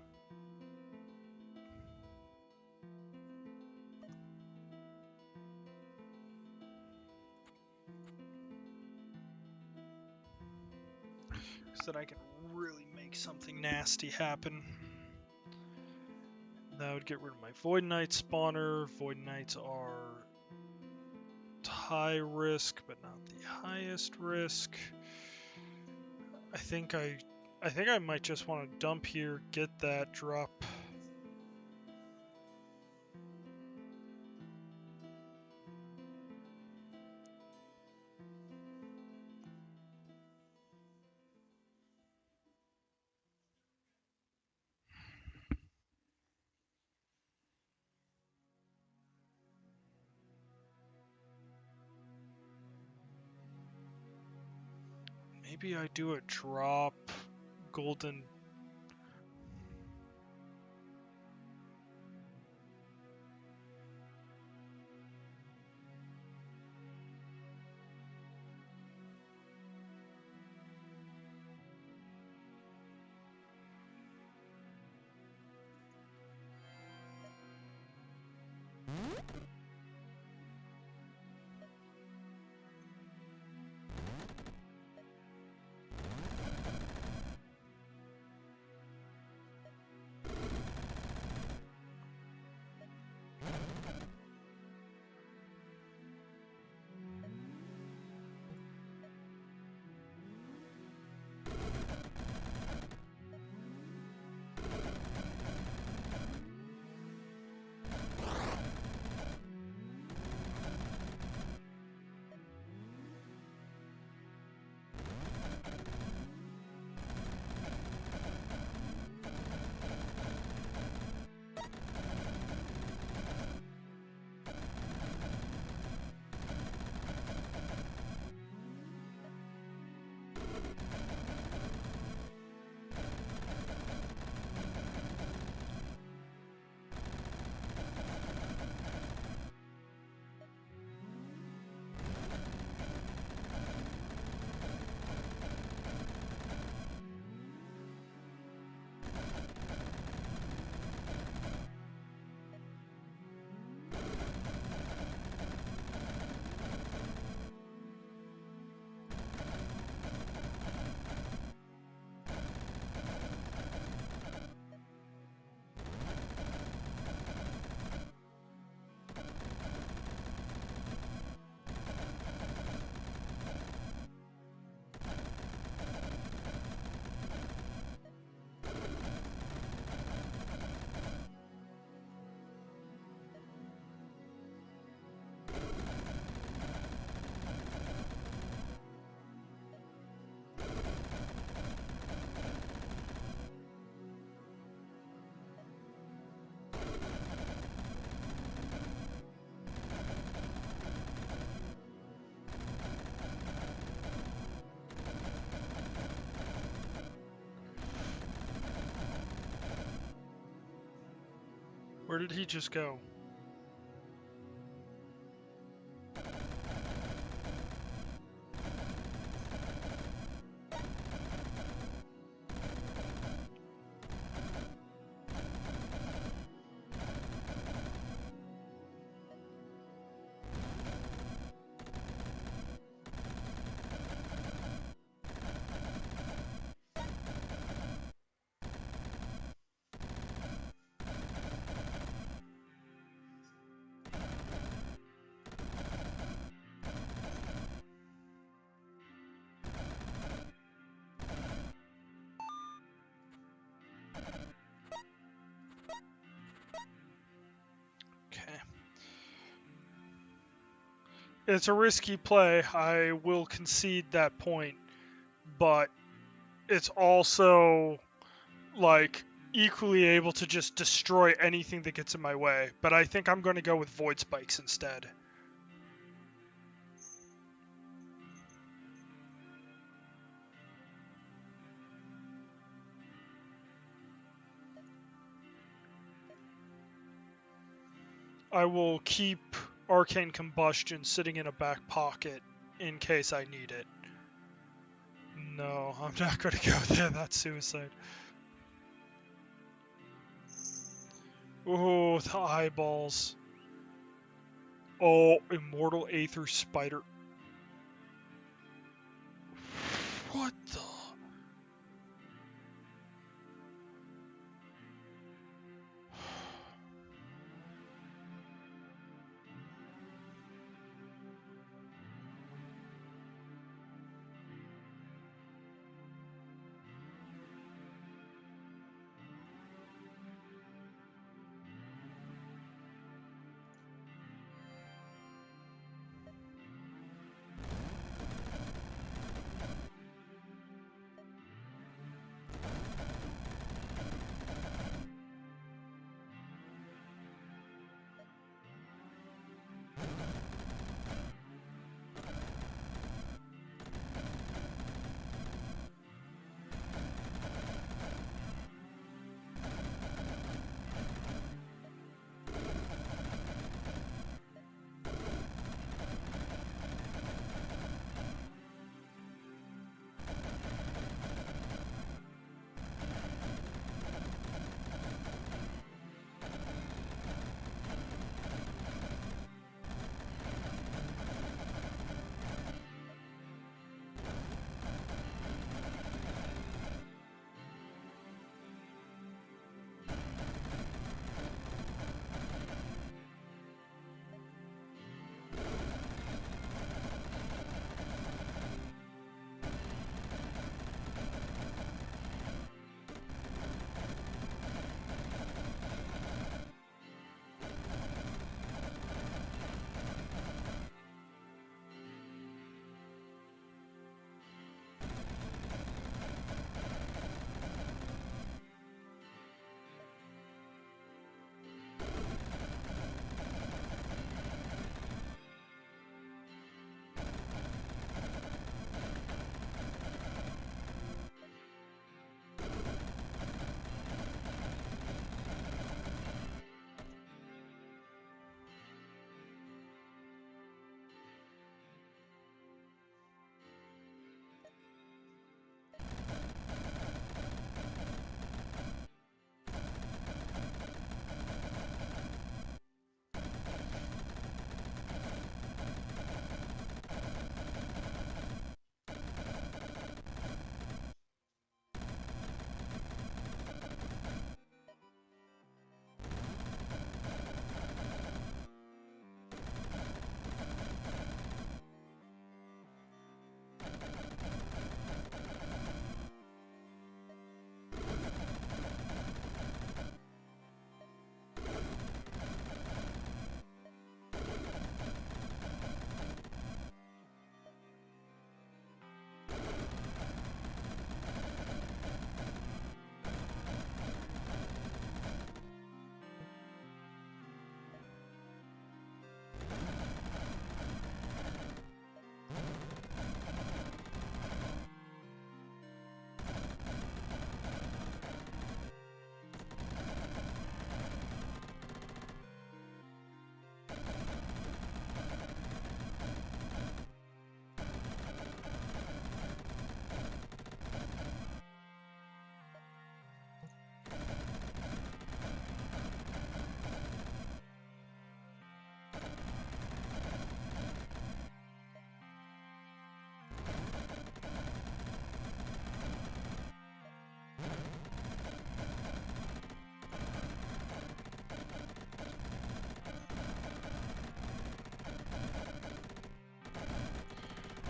So that I can really make something nasty happen. That would get rid of my Void Knight spawner. Void Knights are high risk, but not the highest risk. I think I might just want to dump here, get that, drop. Maybe I do a drop, golden. Where did he just go? Okay. It's a risky play. I will concede that point, but it's also like equally able to just destroy anything that gets in my way. But I think I'm going to go with Void Spikes instead. I will keep Arcane Combustion sitting in a back pocket in case I need it. No, I'm not going to go there. That's suicide. Oh, the eyeballs. Oh, Immortal Aether Spider. What the?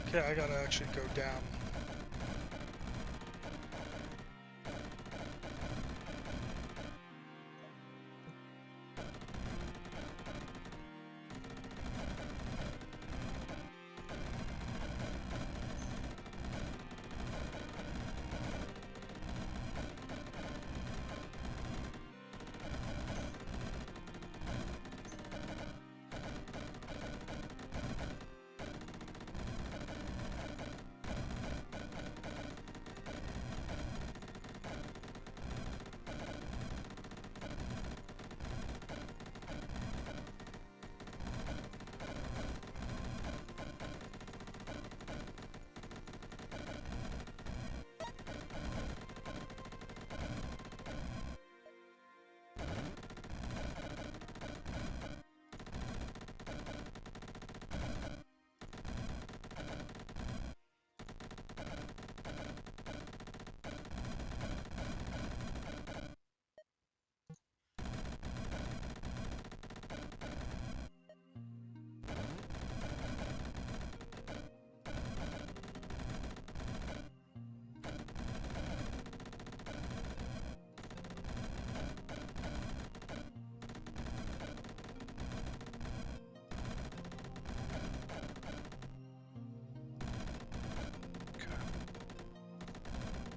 Okay, I gotta actually go down.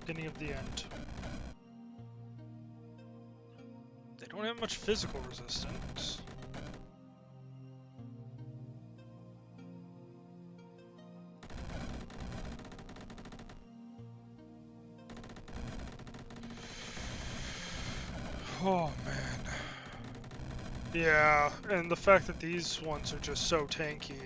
Beginning of the end. They don't have much physical resistance. Oh man. Yeah, and the fact that these ones are just so tanky.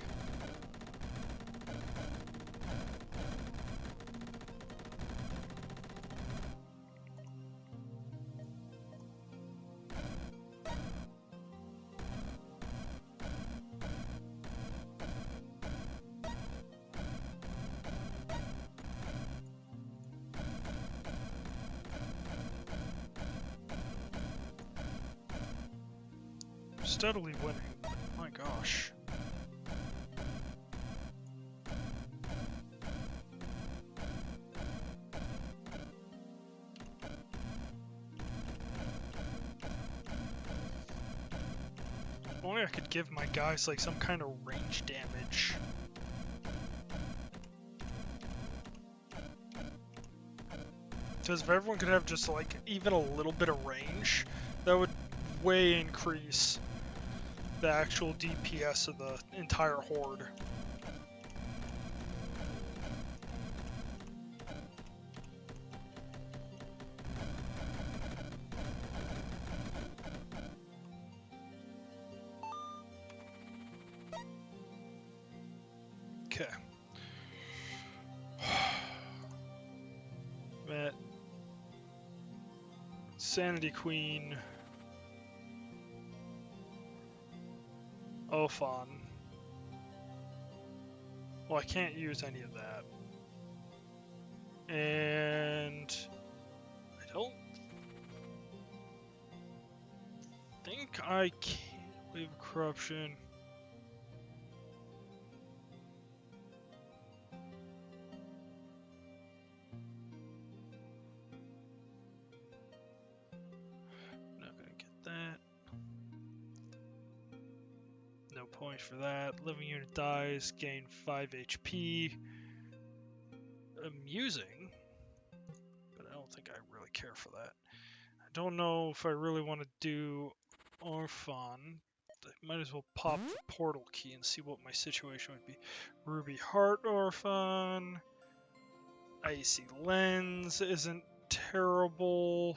Steadily winning, but my gosh. If only I could give my guys like some kind of range damage. Because if everyone could have just like even a little bit of range, that would way increase the actual DPS of the entire horde. Okay. Met Sanity Queen. Ophon. Well, I can't use any of that. And I don't think I can leave corruption. Not gonna get that. No point for that. Living unit dies, gain 5 HP. Amusing, but I don't think I really care for that. I don't know if I really want to do Orphan. I might as well pop the portal key and see what my situation would be. Ruby Heart Orphan. Icy Lens isn't terrible.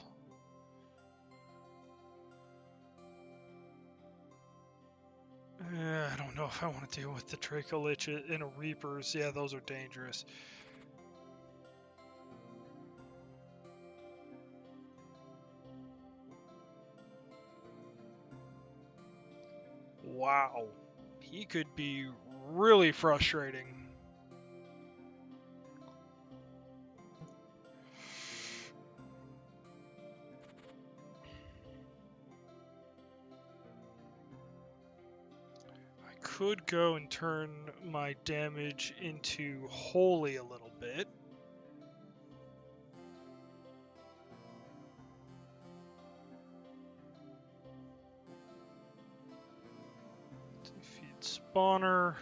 I don't know if I want to deal with the Dracolich in a Reapers. Yeah, those are dangerous. Wow. He could be really frustrating. I could go and turn my damage into holy a little bit. Defeat spawner.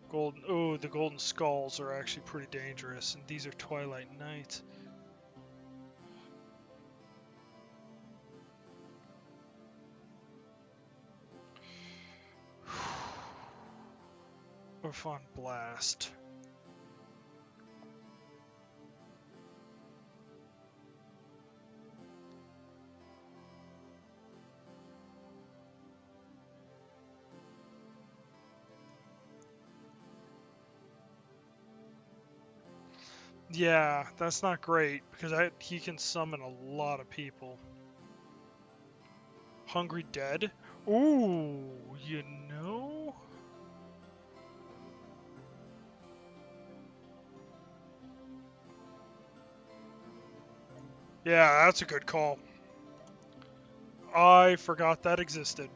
Golden. Oh, the golden skulls are actually pretty dangerous, and these are Twilight Knights. Orphan Blast. Yeah, that's not great because he can summon a lot of people. Hungry Dead? Ooh, you know? Yeah, that's a good call. I forgot that existed.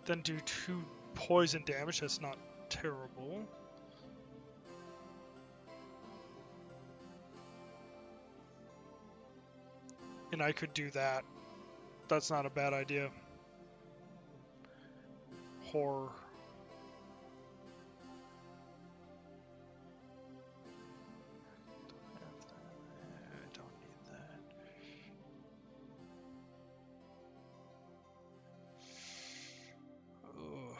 Then do 2 poison damage, that's not terrible. And I could do that. That's not a bad idea. Horror. I don't need that. Ugh.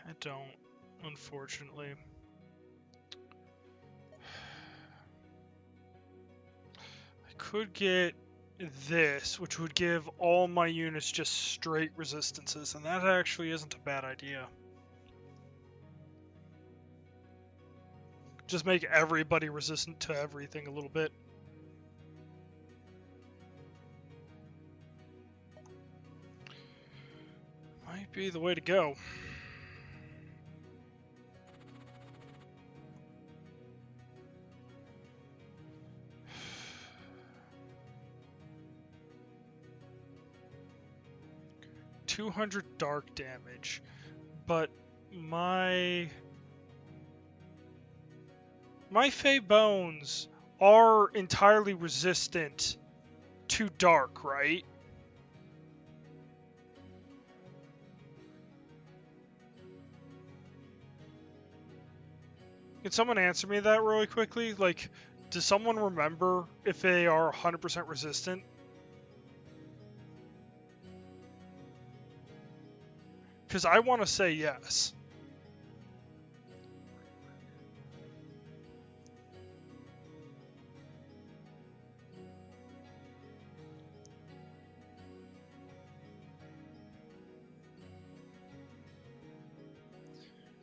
I don't, unfortunately. I could get this, which would give all my units just straight resistances, and that actually isn't a bad idea. Just make everybody resistant to everything a little bit. Might be the way to go. $200 dark damage, but my Fae Bones are entirely resistant to dark, right? Can someone answer me that really quickly? Like, does someone remember if they are 100% resistant? Because I want to say yes.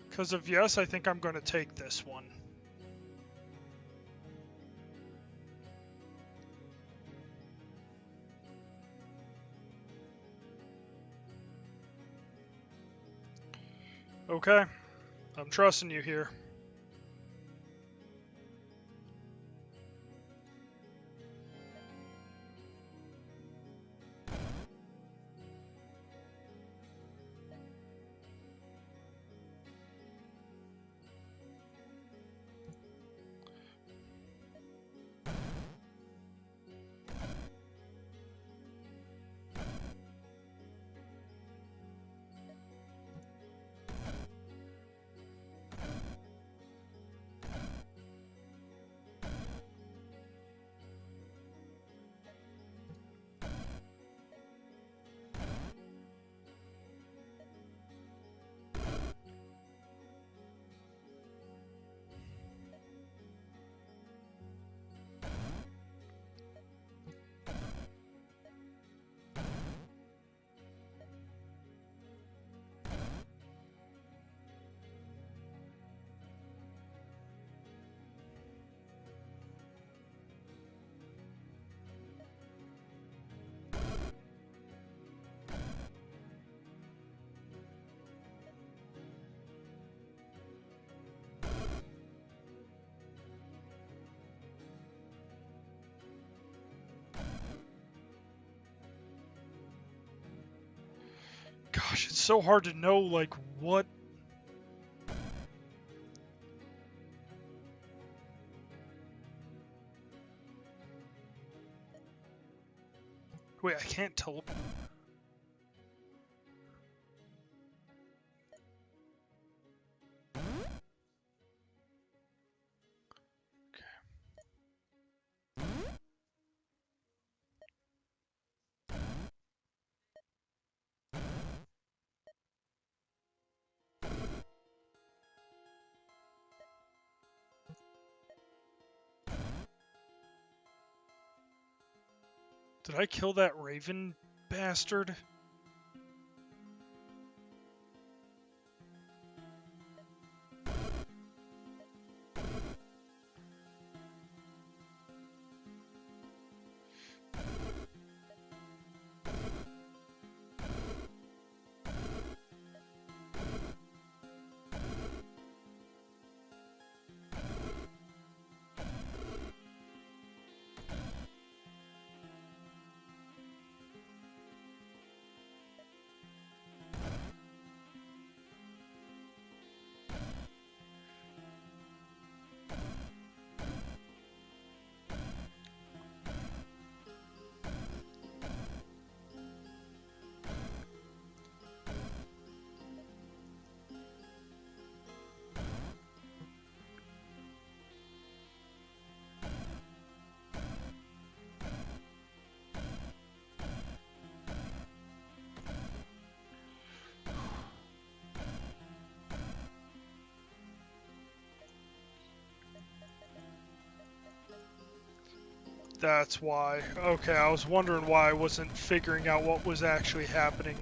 Because if yes, I think I'm going to take this one. Okay, I'm trusting you here. Gosh, it's so hard to know, like, what... Wait, I can't tell... Did I kill that raven bastard? That's why. Okay, I was wondering why I wasn't figuring out what was actually happening.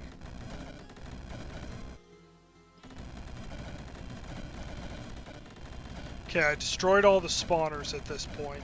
Okay, I destroyed all the spawners at this point.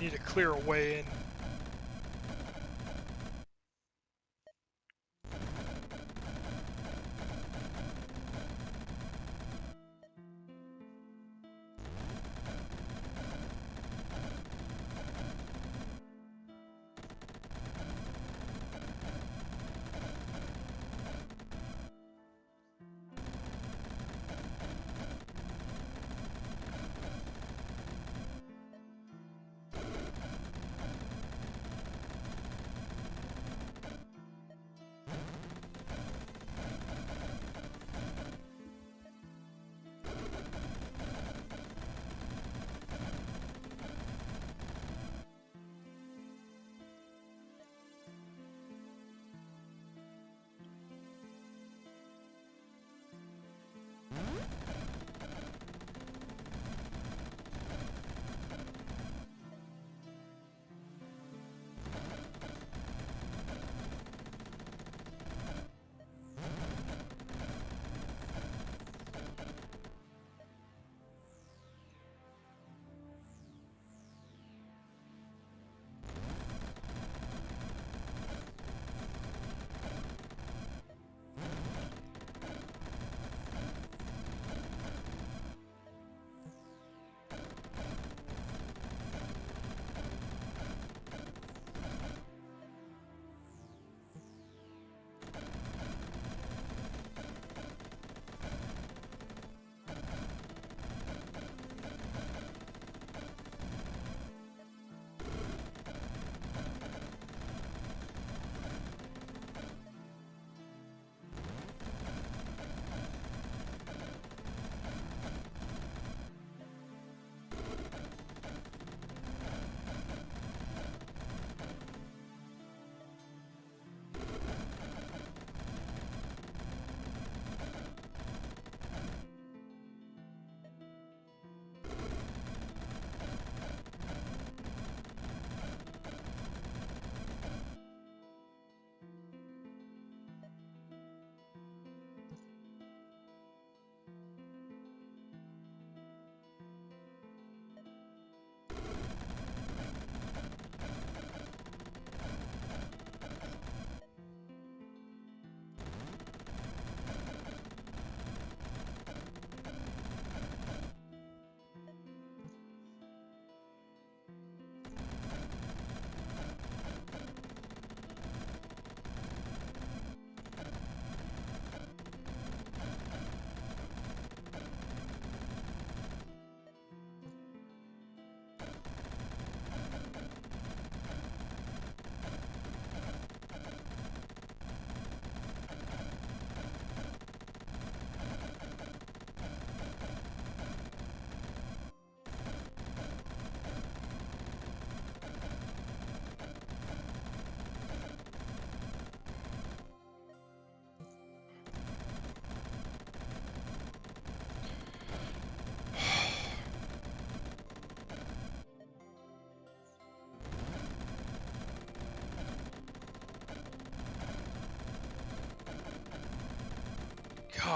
Need to clear a way in.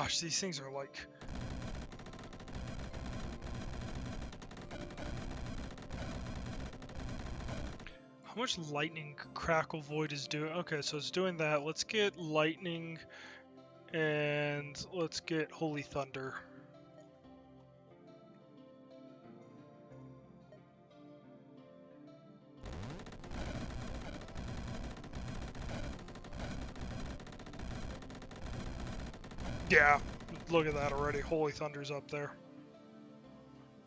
Gosh, these things are like... How much lightning Crackle Void is doing? Okay, so it's doing that. Let's get lightning and let's get Holy Thunder. Yeah, look at that already. Holy Thunder's up there.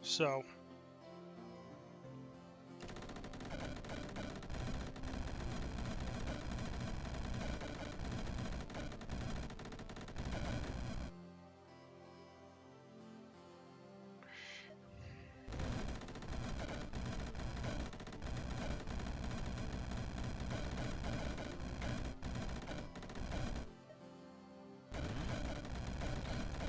So...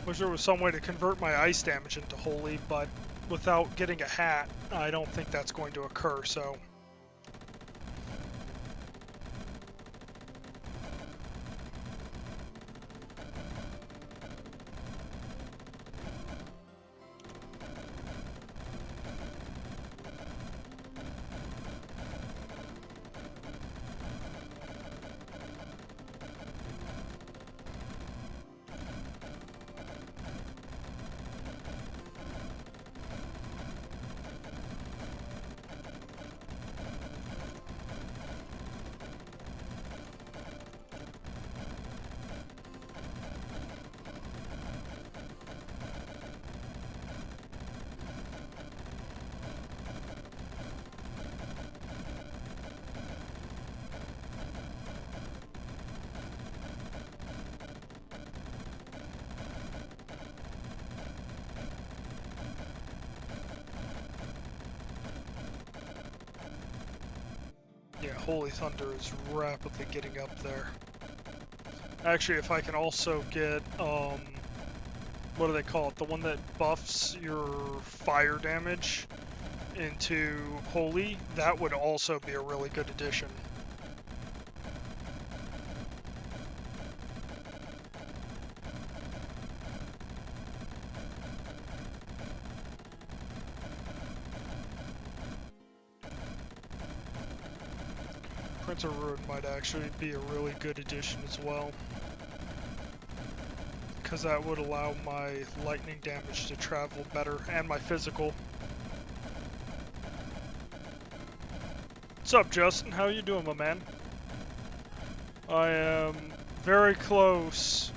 Wish there was some way to convert my ice damage into holy, but without getting a hat, I don't think that's going to occur, so... Yeah, Holy Thunder is rapidly getting up there. Actually, if I can also get, what do they call it? The one that buffs your fire damage into Holy, that would also be a really good addition. Prince of Ruin might actually be a really good addition as well, because that would allow my lightning damage to travel better, and my physical. What's up, Justin? How you doing, my man? I am very close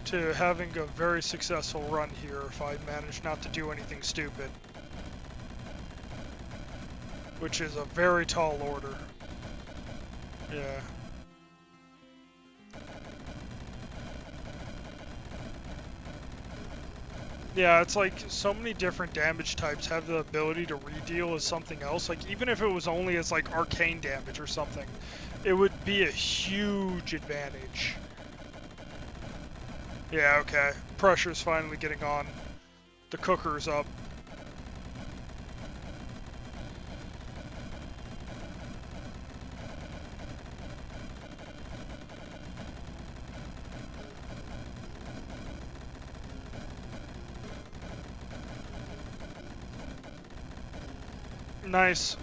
to having a very successful run here if I manage not to do anything stupid, which is a very tall order. Yeah. Yeah, it's like so many different damage types have the ability to redeal as something else. Like even if it was only as like arcane damage or something, it would be a huge advantage. Yeah, okay. Pressure's finally getting on. The cooker's up. Nice.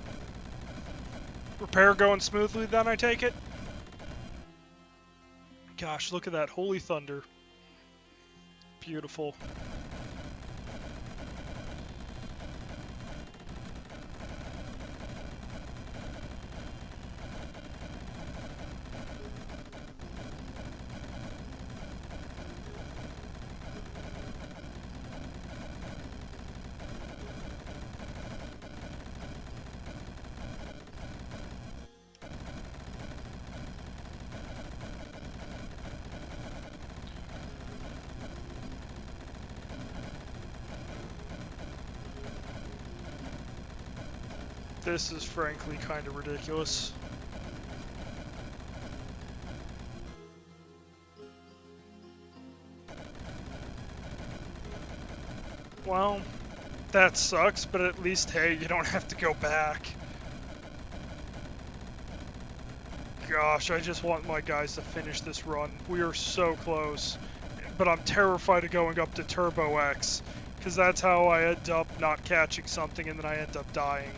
Repair going smoothly then, I take it? Gosh, look at that. Holy Thunder. Beautiful. This is frankly kind of ridiculous. Well, that sucks, but at least, hey, you don't have to go back. Gosh, I just want my guys to finish this run. We are so close. but I'm terrified of going up to Turbo X, because that's how I end up not catching something and then I end up dying.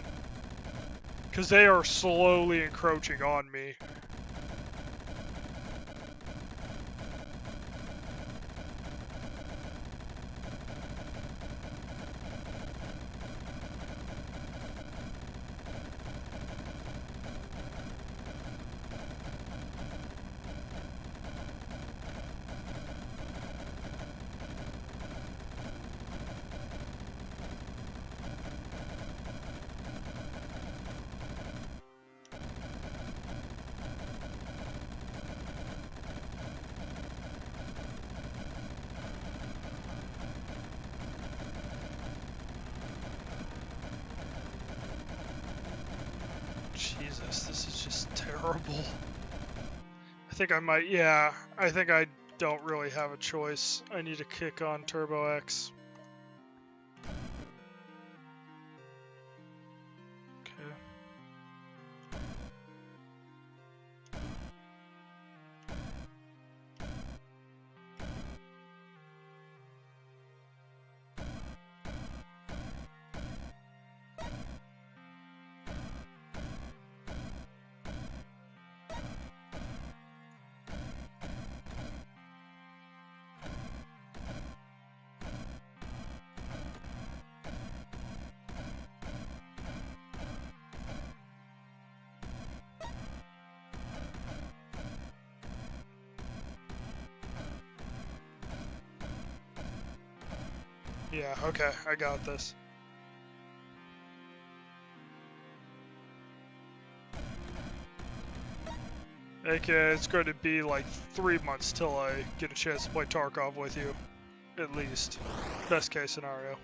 Because they are slowly encroaching on me. Jesus, this is just terrible. I think I might, yeah, I think I don't really have a choice. I need to kick on Turbo X. Okay. Yeah, okay, I got this. Okay, it's going to be like 3 months till I get a chance to play Tarkov with you. At least. Best case scenario.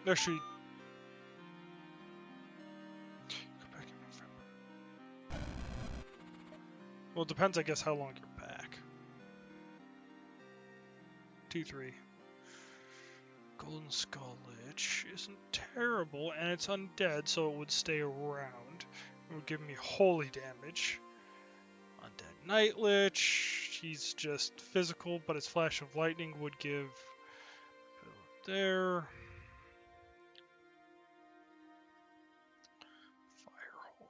Actually, go back in November. Well, it depends, I guess, how long you're back. 2-3. Golden Skull Lich isn't terrible, and it's undead, so it would stay around. It would give me holy damage. Undead Night Lich, he's just physical, but his Flash of Lightning would give there. Fire Holy.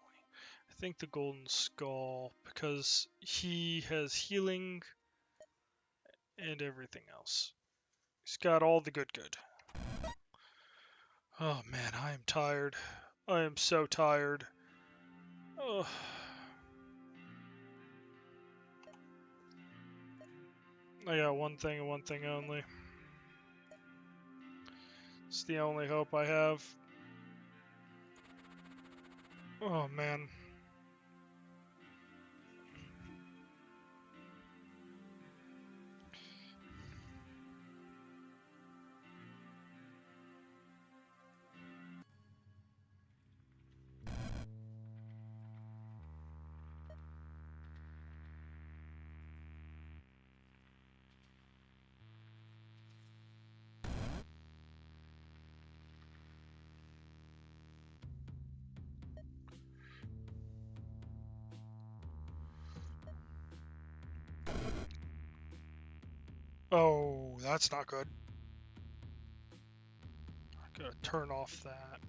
I think the Golden Skull, because he has healing and everything else. He's got all the good. Oh man, I am tired. I am so tired. Ugh. I got one thing and one thing only. It's the only hope I have. Oh man. Oh, that's not good. I gotta turn off that.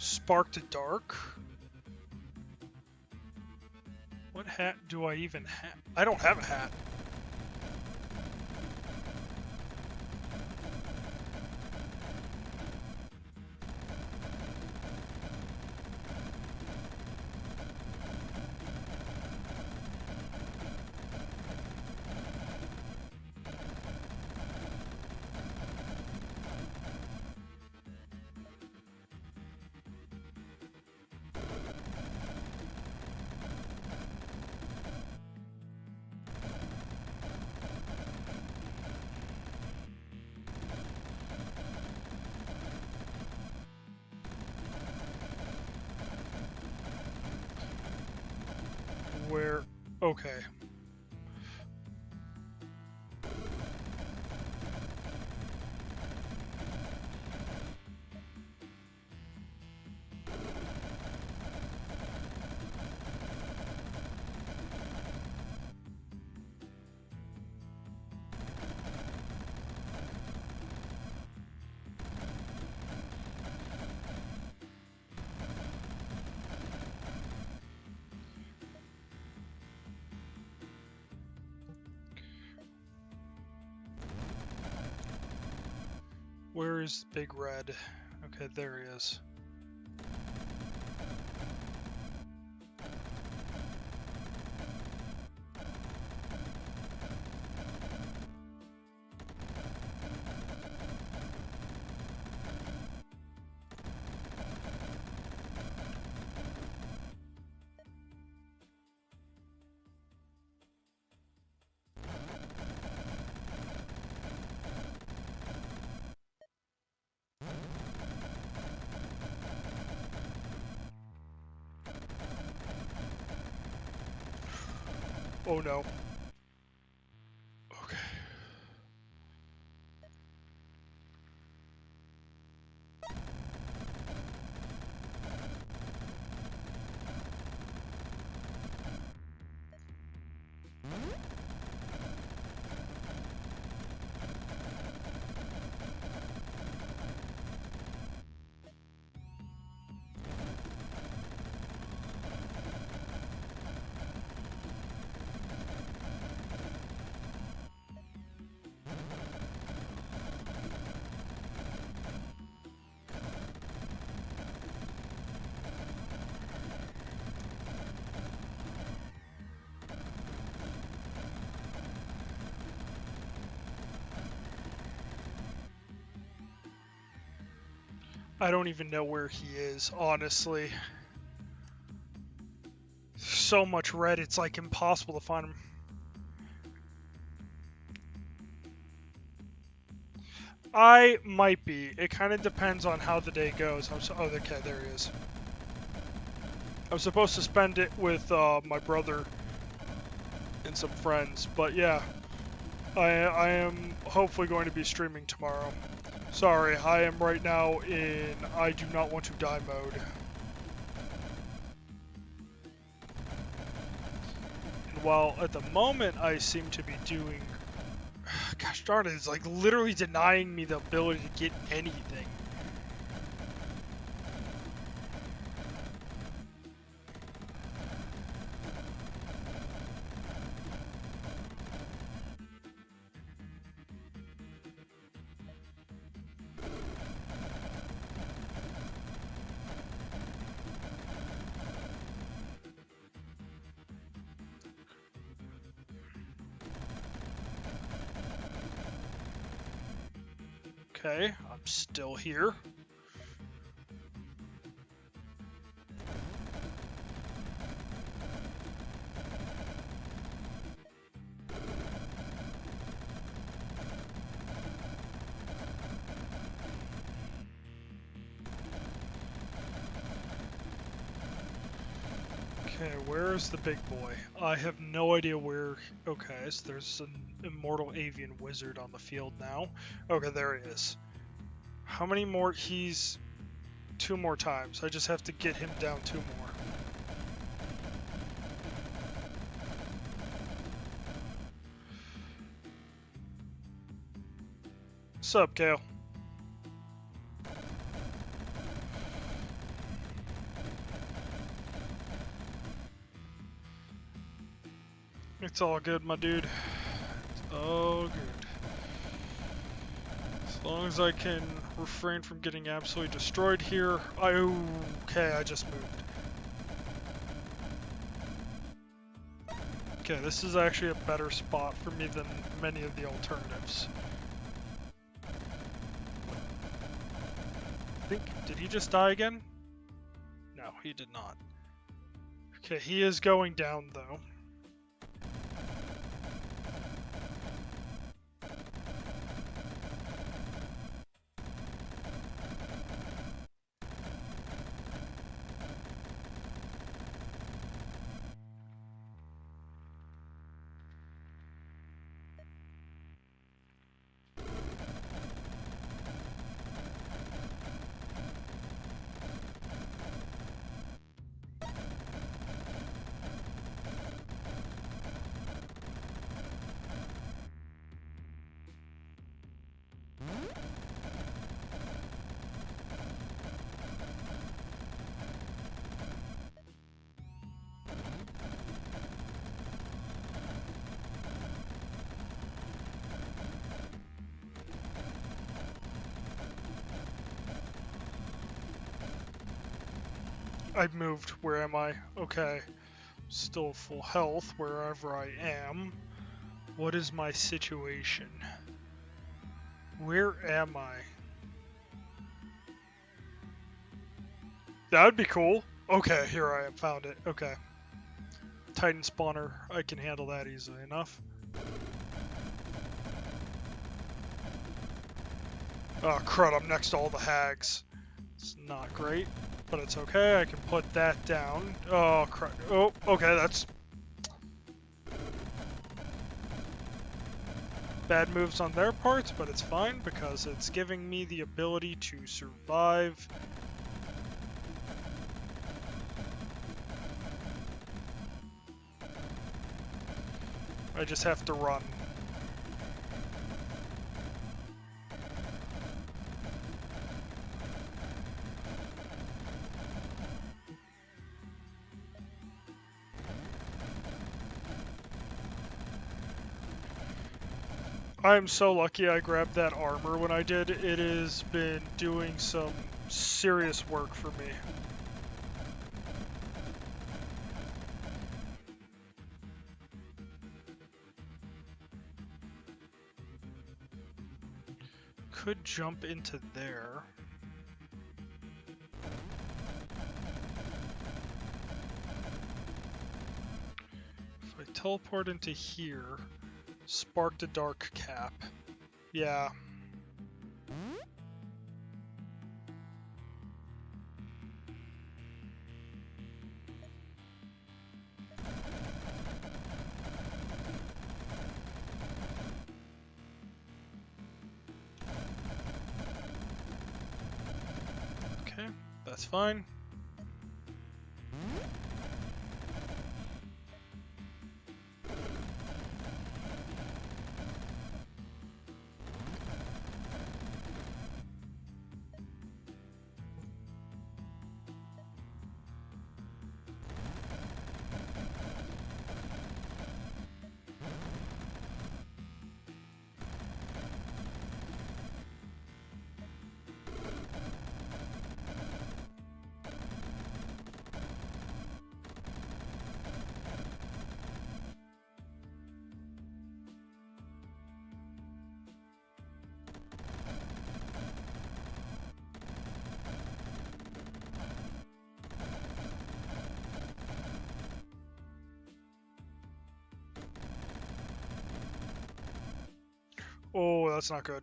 Spark to dark? What hat do I even have? I don't have a hat. Where? Okay. Where is Big Red? Okay, there he is. Oh no. Okay. I don't even know where he is, honestly. So much red, it's like impossible to find him. I might be. It kind of depends on how the day goes. Oh, okay, there he is. I was supposed to spend it with my brother and some friends, but yeah, I am hopefully going to be streaming tomorrow. Sorry, I am right now in I do not want to die mode. And while at the moment I seem to be doing, gosh darn it, it's like literally denying me the ability to get anything. Okay, I'm still here. Okay, where's the big boy? I have no idea where. Okay, so there's an immortal avian wizard on the field now. Okay, there he is. How many more? He's 2 more times. I just have to get him down 2 more. Sup, Kale? It's all good, my dude. It's all good. As long as I can refrain from getting absolutely destroyed here. Okay, I just moved. Okay, this is actually a better spot for me than many of the alternatives. I think, did he just die again? No, he did not. Okay, he is going down though. I've moved. Where am I? Okay. Still full health wherever I am. What is my situation? Where am I? That would be cool. Okay, here I am. Found it. Okay. Titan spawner. I can handle that easily enough. Oh crud, I'm next to all the hags. It's not great, but it's okay. I can put that down. Oh crud. Oh, okay, that's... bad moves on their parts, but it's fine because it's giving me the ability to survive. I just have to run. I'm so lucky I grabbed that armor when I did. It has been doing some serious work for me. Could jump into there. If I teleport into here, spark the dark cap. Yeah. Okay, that's fine. Oh, that's not good.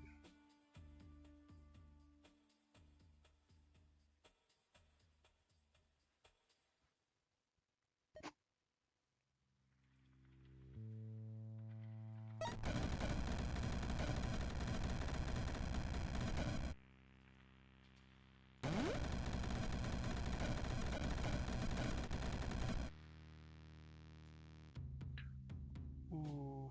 Ooh.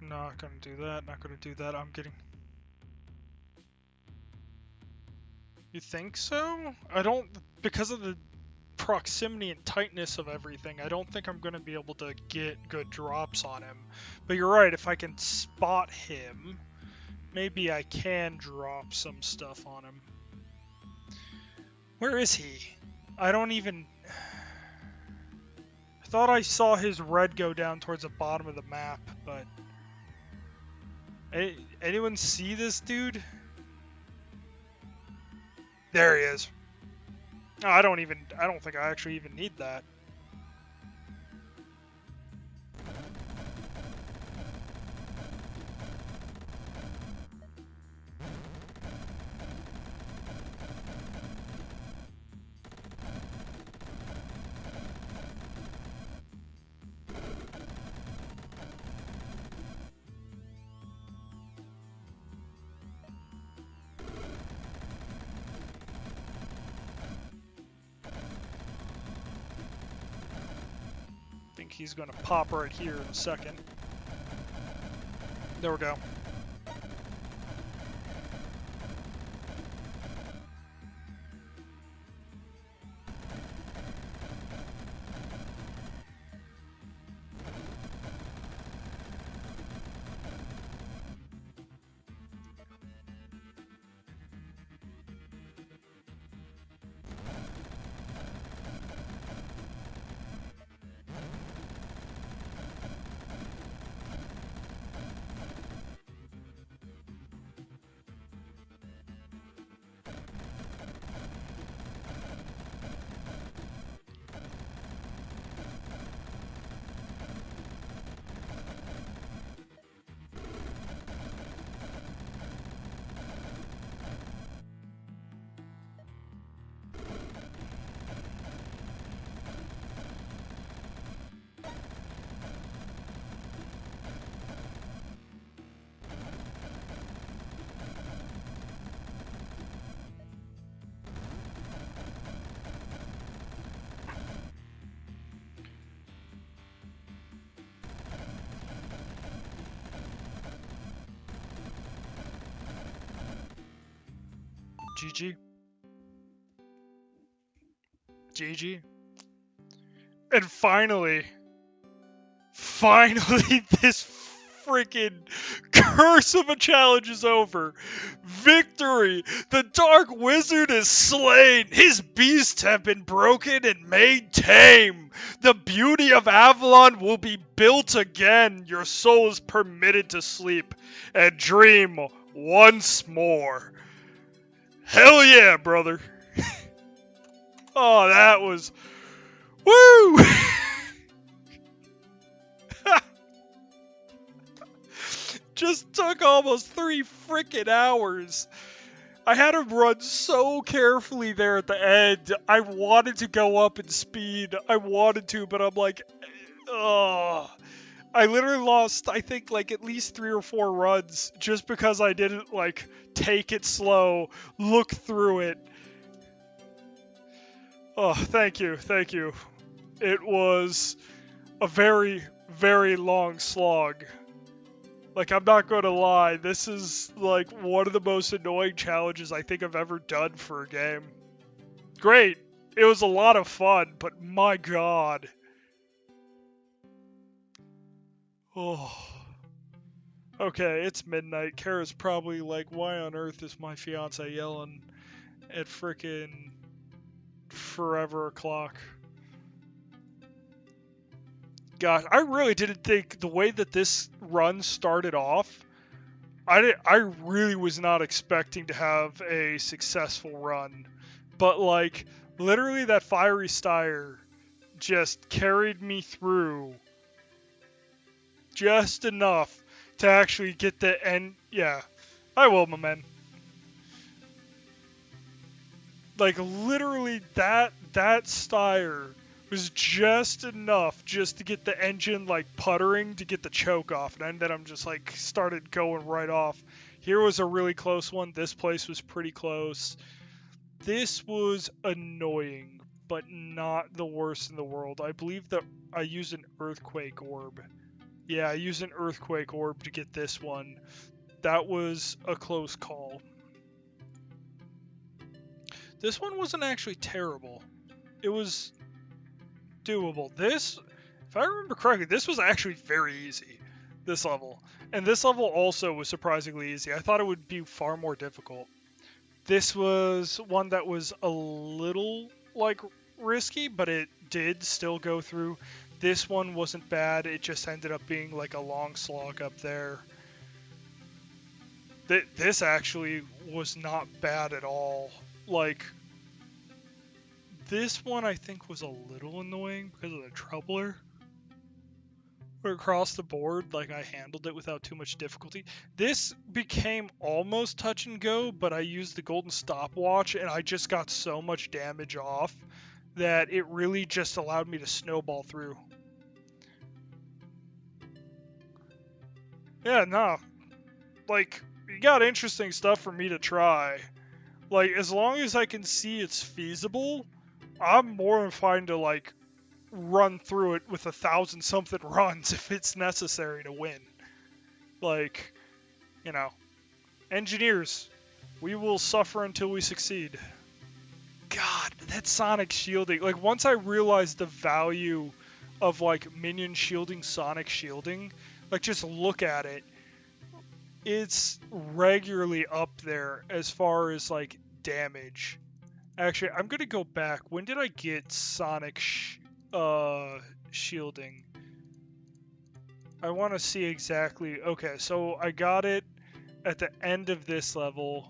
Not gonna do that, not gonna do that. I'm getting... You think so? I don't... Because of the proximity and tightness of everything, I don't think I'm going to be able to get good drops on him. But you're right, if I can spot him, maybe I can drop some stuff on him. Where is he? I don't even... I thought I saw his red go down towards the bottom of the map, but... Anyone see this dude? There he is. No, I don't think I actually even need that. I think he's gonna pop right here in a second. There we go. GG. GG. And finally, this freaking curse of a challenge is over. Victory! The Dark Wizard is slain! His beasts have been broken and made tame! The beauty of Avalon will be built again! Your soul is permitted to sleep and dream once more. Hell yeah, brother! Oh, that was... Woo! Just took almost 3 freaking hours. I had to run so carefully there at the end. I wanted to go up in speed. I wanted to, but I'm like, ugh. I literally lost, I think, like at least 3 or 4 runs just because I didn't, like, take it slow, look through it. Oh, thank you, thank you. It was a very, very long slog. Like, I'm not going to lie, this is, like, one of the most annoying challenges I think I've ever done for a game. Great! It was a lot of fun, but my god. Oh. Okay, it's midnight. Kara's probably like, why on earth is my fiance yelling at frickin' forever o'clock? Gosh, I really didn't think the way that this run started off, I really was not expecting to have a successful run. But like, literally that Fiery Styre just carried me through just enough to actually get the end. Yeah, I will, my man. Like, literally that Styre was just enough just to get the engine like puttering to get the choke off, and then I'm just like started going right off. Here was a really close one. This place was pretty close. This was annoying, but not the worst in the world. I believe that I used an Earthquake Orb. Yeah, I used an Earthquake Orb to get this one. That was a close call. This one wasn't actually terrible. it was doable. This, if I remember correctly, this was actually very easy, this level. And this level also was surprisingly easy. I thought it would be far more difficult. This was one that was a little, like, risky, but it did still go through. This one wasn't bad. It just ended up being, like, a long slog up there. This actually was not bad at all. Like, this one I think was a little annoying because of the troubler. But across the board, like, I handled it without too much difficulty. This became almost touch and go, but I used the golden stopwatch and I just got so much damage off that it really just allowed me to snowball through. Yeah, no. Like, you got interesting stuff for me to try. Like, as long as I can see it's feasible, I'm more than fine to, like, run through it with 1,000-something runs if it's necessary to win. Like, you know, engineers, we will suffer until we succeed. God, that Sonic shielding. Like, once I realized the value of, like, minion shielding, Sonic shielding, like, just look at it. It's regularly up there as far as, like, damage. Actually, I'm gonna go back. When did I get Sonic shielding? I want to see exactly. Okay, so I got it at the end of this level.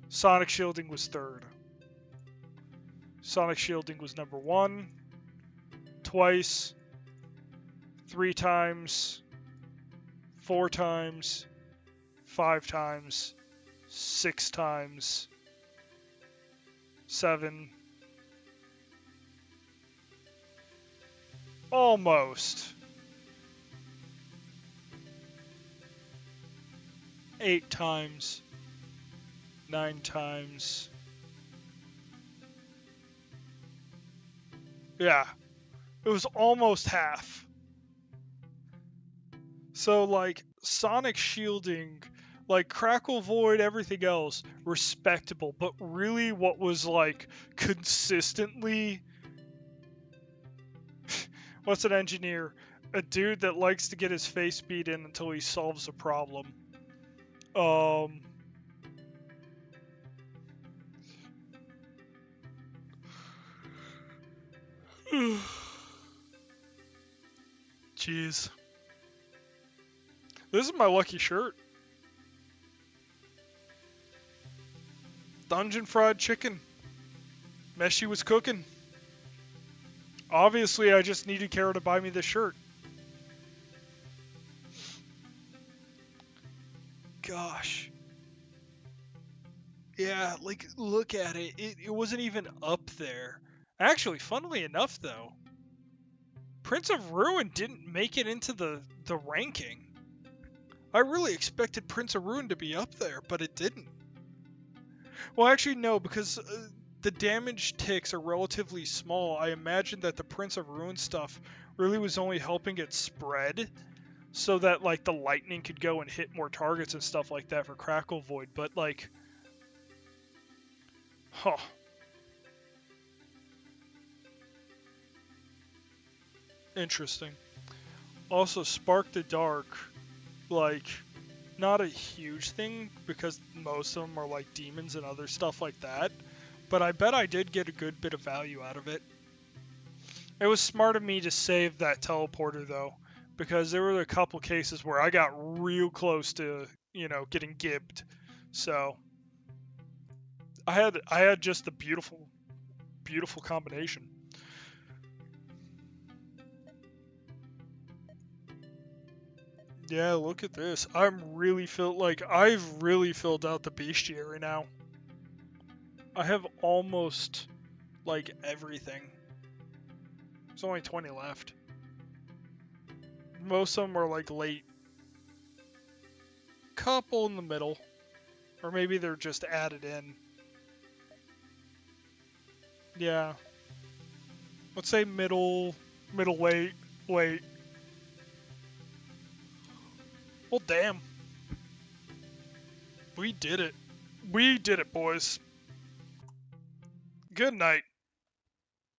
Sonic shielding was third. Sonic shielding was number 1, twice, 3 times, 4 times, 5 times, 6 times, 7. Almost. 8 times, 9 times. Yeah, it was almost half. So, like, Sonic shielding, like, Crackle Void, everything else, respectable. But really what was, like, consistently... What's an engineer? A dude that likes to get his face beat in until he solves a problem. Jeez. This is my lucky shirt. Dungeon fried chicken. Meshi was cooking. Obviously, I just needed Kara to buy me this shirt. Gosh. Yeah, like, look at it. It wasn't even up there. Actually, funnily enough, though, Prince of Ruin didn't make it into the ranking. I really expected Prince of Ruin to be up there, but it didn't. Well, actually, no, because the damage ticks are relatively small. I imagine that the Prince of Ruin stuff really was only helping it spread so that, like, the lightning could go and hit more targets and stuff like that for Crackle Void, but, like... Huh. Interesting. Also, Spark the Dark, like, not a huge thing because most of them are like demons and other stuff like that, but I bet I did get a good bit of value out of it. It was smart of me to save that teleporter though, because there were a couple cases where I got real close to, you know, getting gibbed. So I had just the beautiful combination. Yeah, look at this. I've really filled out the bestiary now. I have almost, like, everything. There's only 20 left. Most of them are, like, late. Couple in the middle. Or maybe they're just added in. Yeah. Let's say middle late. Well, damn. We did it. We did it, boys. Good night.